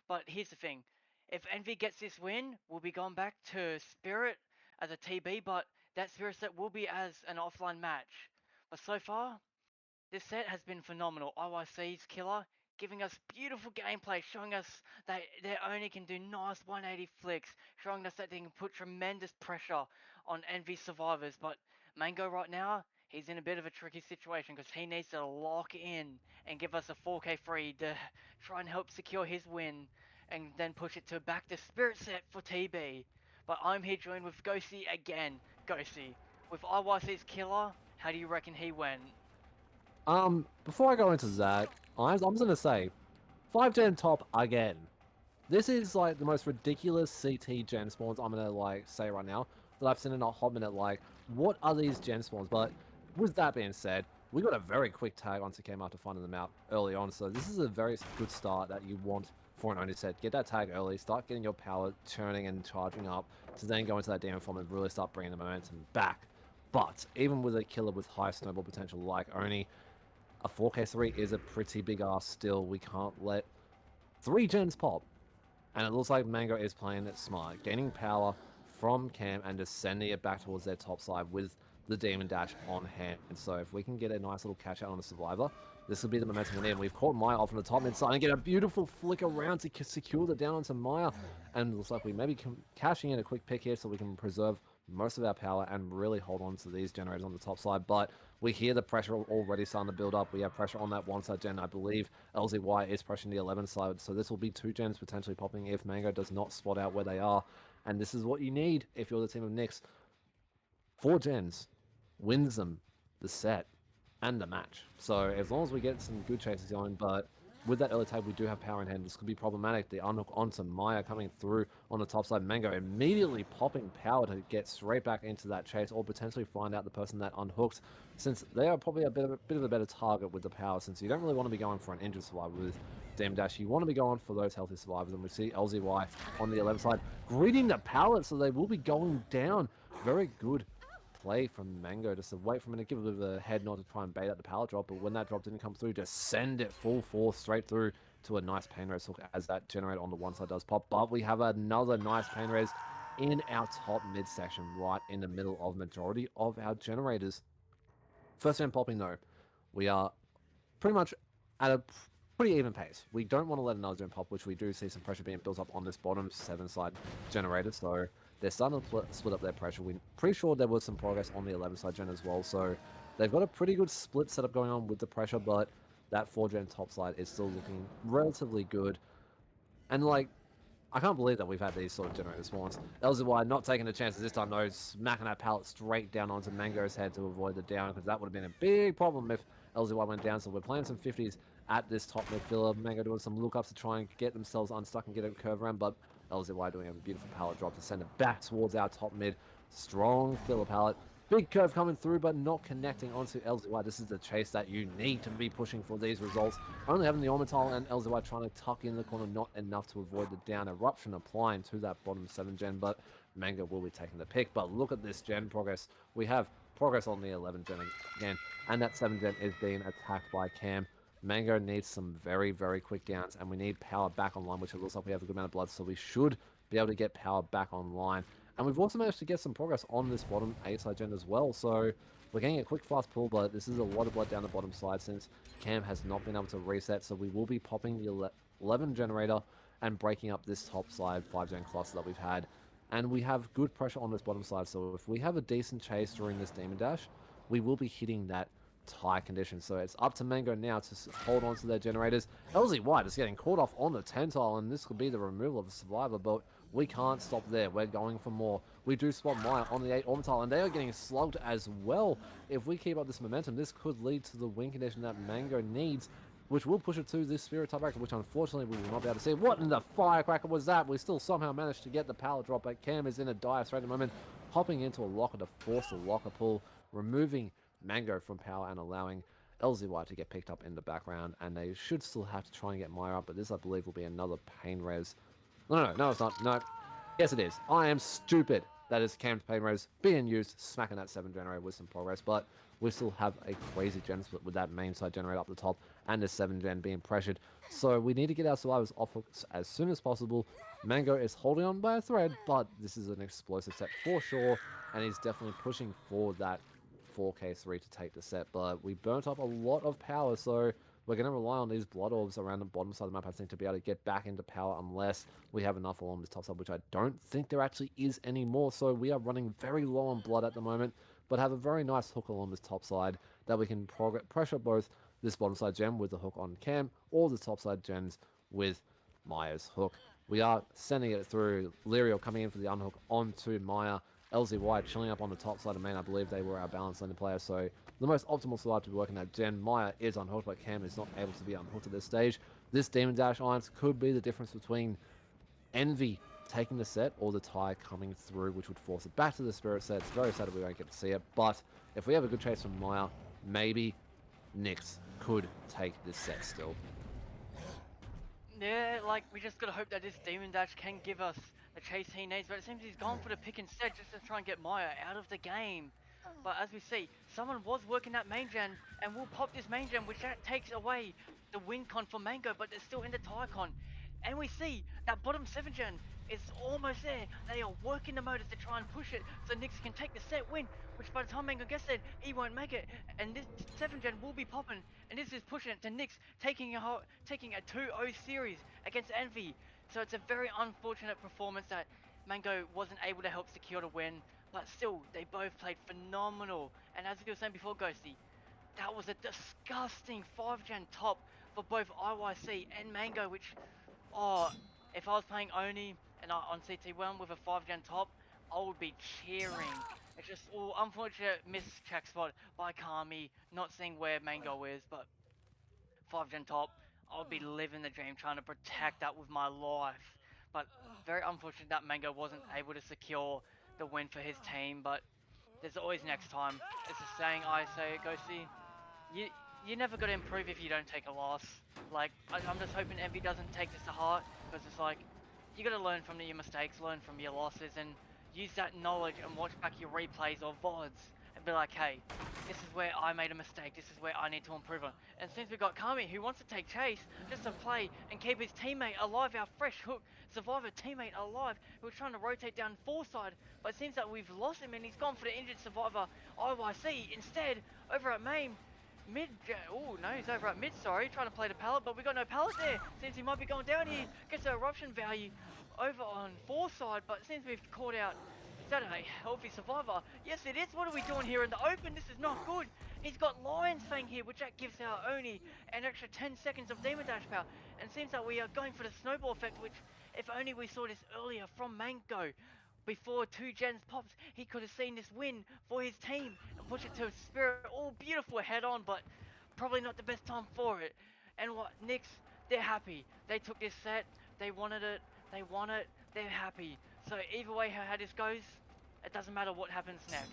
But here's the thing, if Envy gets this win, we'll be going back to Spirit as a TB, but that Spirit set will be as an offline match. But so far, this set has been phenomenal. IYC's killer giving us beautiful gameplay, showing us that their Oni can do nice 180 flicks, showing us that they can put tremendous pressure on Envy survivors. But Mango right now, he's in a bit of a tricky situation because he needs to lock in and give us a 4K3 to try and help secure his win and then push it to back to Spirit set for TB. But I'm here joined with Ghosty again. Ghosty, with IYC's killer, how do you reckon he went? Before I go into that, I'm just gonna say, 5 gen top again. This is like the most ridiculous CT gen spawns I'm gonna like say right now that I've seen in a hot minute. Like, what are these gen spawns? But with that being said, we got a very quick tag once it came after finding them out early on. So this is a very good start that you want for an Oni set. Get that tag early, start getting your power churning and charging up to then go into that demon form and really start bringing the momentum back. But even with a killer with high snowball potential like Oni, a 4K3 is a pretty big ask still. We can't let 3 gens pop. And it looks like Mango is playing it smart, gaining power from Cam and just sending it back towards their top side with the Demon Dash on hand. And so if we can get a nice little catch out on the Survivor, this will be the momentum we need. We've caught Maya off on the top mid side and get a beautiful flick around to secure the down onto Maya. And it looks like we may be cashing in a quick pick here so we can preserve most of our power and really hold on to these generators on the top side. But we hear the pressure already starting to build up. We have pressure on that one side gen. I believe LZY is pressuring the 11 side. So this will be 2 gens potentially popping if Mango does not spot out where they are. And this is what you need if you're the team of Nyx. 4 gens wins them the set and the match. So as long as we get some good chases going, but with that early tag, we do have power in hand. This could be problematic. The unhook onto Maya coming through on the top side. Mango immediately popping power to get straight back into that chase or potentially find out the person that unhooked, since they are probably a bit of a better target with the power, since you don't really want to be going for an injured survivor with Demon Dash. You want to be going for those healthy survivors, and we see LZY on the 11 side greeting the pallet, so they will be going down. Very good play from Mango, just to wait for him to give a bit of a head nod to try and bait out the pallet drop, but when that drop didn't come through, just send it full force straight through to a nice pain res hook as that generator on the one side does pop. But we have another nice pain res in our top mid section, right in the middle of majority of our generators. First gen popping though, we are pretty much at a pretty even pace. We don't want to let another gen pop, which we do see some pressure being built up on this bottom 7 side generator, so they're starting to split up their pressure. We're pretty sure there was some progress on the 11 side gen as well, so they've got a pretty good split setup going on with the pressure, but that 4 gen top side is still looking relatively good. And like, I can't believe that we've had these sort of generator spawns. LZY not taking the chances this time though, smacking that pallet straight down onto Mango's head to avoid the down, because that would have been a big problem if LZY went down. So we're playing some 50s at this top midfielder. Mango doing some lookups to try and get themselves unstuck and get a curve around, but LZY doing a beautiful pallet drop to send it back towards our top mid. Strong filler pallet. Big curve coming through, but not connecting onto LZY. This is the chase that you need to be pushing for these results. Only having the Orbital and LZY trying to tuck in the corner, not enough to avoid the down. Eruption applying to that bottom 7 gen, but Mango will be taking the pick. But look at this gen progress. We have progress on the 11 gen again, and that 7 gen is being attacked by Cam. Mango needs some very, very quick downs, and we need power back online, which it looks like we have a good amount of blood, so we should be able to get power back online. And we've also managed to get some progress on this bottom A side gen as well, so we're getting a quick fast pull, but this is a lot of blood down the bottom side since Cam has not been able to reset, so we will be popping the 11 generator and breaking up this top side 5 gen cluster that we've had. And we have good pressure on this bottom side, so if we have a decent chase during this Demon Dash, we will be hitting that tie condition. So it's up to Mango now to hold on to their generators. LZY is getting caught off on the 10 tile, and this could be the removal of a survivor, but we can't stop there. We're going for more. We do spot Maya on the 8 Orbital, and they are getting slugged as well. If we keep up this momentum, this could lead to the win condition that Mango needs, which will push it to this Spirit Tiebreaker, which unfortunately we will not be able to see. What in the firecracker was that? We still somehow managed to get the power drop, but Cam is in a dire strait at the moment, hopping into a locker to force the locker pull, removing Mango from power and allowing LZY to get picked up in the background, and they should still have to try and get Maya up, but this I believe will be another pain res. No, it's not. No. Yes, it is. I am stupid. That is Cam's pain res being used, smacking that 7 generator with some progress, but we still have a crazy gen split with that main side generator up the top and the 7 gen being pressured. So we need to get our survivors off hooks as soon as possible. Mango is holding on by a thread, but this is an explosive set for sure, and he's definitely pushing for that 4K3 to take the set, but we burnt up a lot of power, so we're going to rely on these blood orbs around the bottom side of the map, I think, to be able to get back into power unless we have enough along this top side, which I don't think there actually is anymore. So we are running very low on blood at the moment, but have a very nice hook along this top side that we can pressure both this bottom side gem with the hook on Cam or the top side gens with Maya's hook. We are sending it through. Lirio coming in for the unhook onto Maya. LZY chilling up on the top side of main. I believe they were our balance laning player, so the most optimal survive to be working that gen. Maya is unhooked, but Cam is not able to be unhooked at this stage. This Demon Dash Irons could be the difference between Envy taking the set or the tie coming through, which would force it back to the Spirit set. It's very sad that we won't get to see it, but if we have a good chase from Maya, maybe Nyx could take this set still. Yeah, like, we just gotta hope that this Demon Dash can give us the chase he needs, but it seems he's gone for the pick instead just to try and get Maya out of the game. But as we see, someone was working that main gen, and we'll pop this main gen, which that takes away the win con for Mango, but they're still in the tie con. And we see that bottom 7 gen is almost there. They are working the motors to try and push it so Nyx can take the set win, which by the time Mango gets it, he won't make it. And this 7 gen will be popping, and this is pushing it to Nyx taking a 2-0 series against Envy. So it's a very unfortunate performance that Mango wasn't able to help secure the win, but still, they both played phenomenal. And as you were saying before, Ghosty, that was a disgusting 5 gen top for both IYC and Mango, which, oh, if I was playing Oni and on CT1 with a 5 gen top, I would be cheering. It's just unfortunate missed check spot by Kami, not seeing where Mango is, but 5 gen top, I would be living the dream trying to protect that with my life. But very unfortunate that Mango wasn't able to secure the win for his team, but there's always next time. It's a saying I say, Ghosty, you never got to improve if you don't take a loss. Like, I'm just hoping Envy doesn't take this to heart, because it's like, you got to learn from your mistakes, learn from your losses, and use that knowledge and watch back your replays or VODs, and be like, hey, this is where I made a mistake, this is where I need to improve on. And since we got Kami, who wants to take chase, just to play and keep his teammate alive, our fresh hook survivor teammate alive, who was trying to rotate down 4 side, but it seems that we've lost him and he's gone for the injured survivor IYC instead, over at main. Mid, oh no, he's over at mid, sorry, trying to play the pallet, but we got no pallet there. Seems he might be going down here. Gets the eruption value over on 4 side, but it seems we've caught out. Is that a healthy survivor? Yes, it is. What are we doing here in the open? This is not good. He's got Lion's Fang here, which that gives our Oni an extra 10 seconds of Demon Dash power. And seems that we are going for the snowball effect, which If only we saw this earlier from Mango. Before 2 gens pops, he could have seen this win for his team and push it to Spirit all beautiful head on, but probably not the best time for it. And what, Nyx, they're happy. They took this set, they wanted it, they won it, they're happy. So either way how this goes, it doesn't matter what happens next.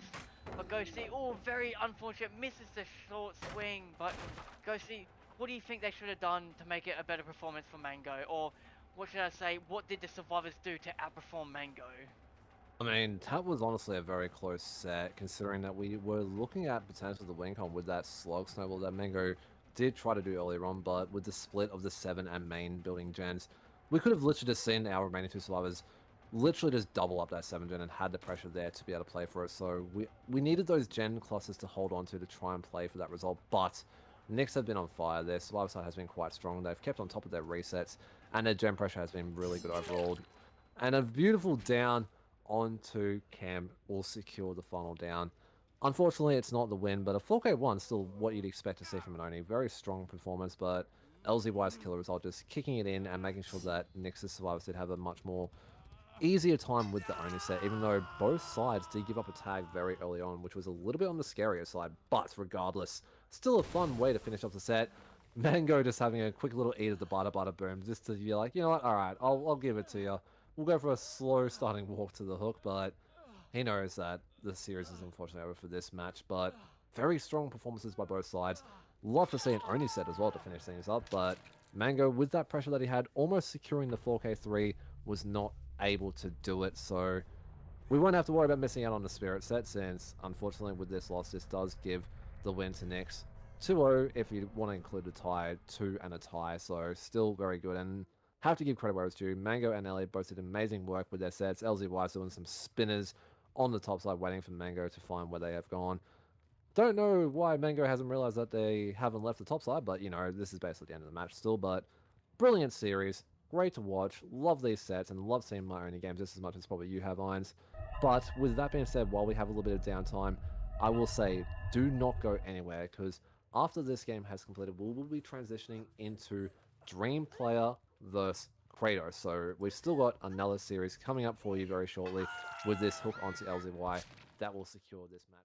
But Ghosty, oh, very unfortunate, misses the short swing, but Ghosty, what do you think they should have done to make it a better performance for Mango? Or what should I say, what did the survivors do to outperform Mango? I mean, that was honestly a very close set, considering that we were looking at potential to win con with that slog snowball that Mango did try to do earlier on, but with the split of the 7 and main building gens, we could have literally just seen our remaining 2 survivors literally just double up that 7 gen and had the pressure there to be able to play for it. So we needed those gen clusters to hold on to try and play for that result, but Nyx have been on fire. Their survivor side has been quite strong. They've kept on top of their resets, and their gen pressure has been really good overall. And a beautiful down onto Cam will secure the final down. Unfortunately, it's not the win, but a 4K1 still what you'd expect to see from an Oni. Very strong performance, but LZY's killer result just kicking it in and making sure that Nyx's survivors did have a much more easier time with the Oni set, even though both sides did give up a tag very early on, which was a little bit on the scarier side, but regardless, still a fun way to finish off the set. Mango just having a quick little eat of the butter boom, just to be like, you know what, alright, I'll give it to you. We'll go for a slow starting walk to the hook, but he knows that the series is unfortunately over for this match, but very strong performances by both sides. Love to see an Oni set as well to finish things up, but Mango, with that pressure that he had, almost securing the 4K3, was not able to do it, so we won't have to worry about missing out on the Spirit set, since unfortunately with this loss, this does give the win to Nyx. 2-0 if you want to include a tie, 2 and a tie, so still very good, and have to give credit where it's due. Mango and Ellie both did amazing work with their sets. LZY doing some spinners on the top side, waiting for Mango to find where they have gone. Don't know why Mango hasn't realized that they haven't left the top side, but, you know, this is basically the end of the match still, but brilliant series. Great to watch. Love these sets and love seeing my Oni games just as much as probably you have, Irons. But with that being said, while we have a little bit of downtime, I will say do not go anywhere, because after this game has completed, we will be transitioning into Dream Player versus Kratos. So we've still got another series coming up for you very shortly with this hook onto LZY that will secure this match.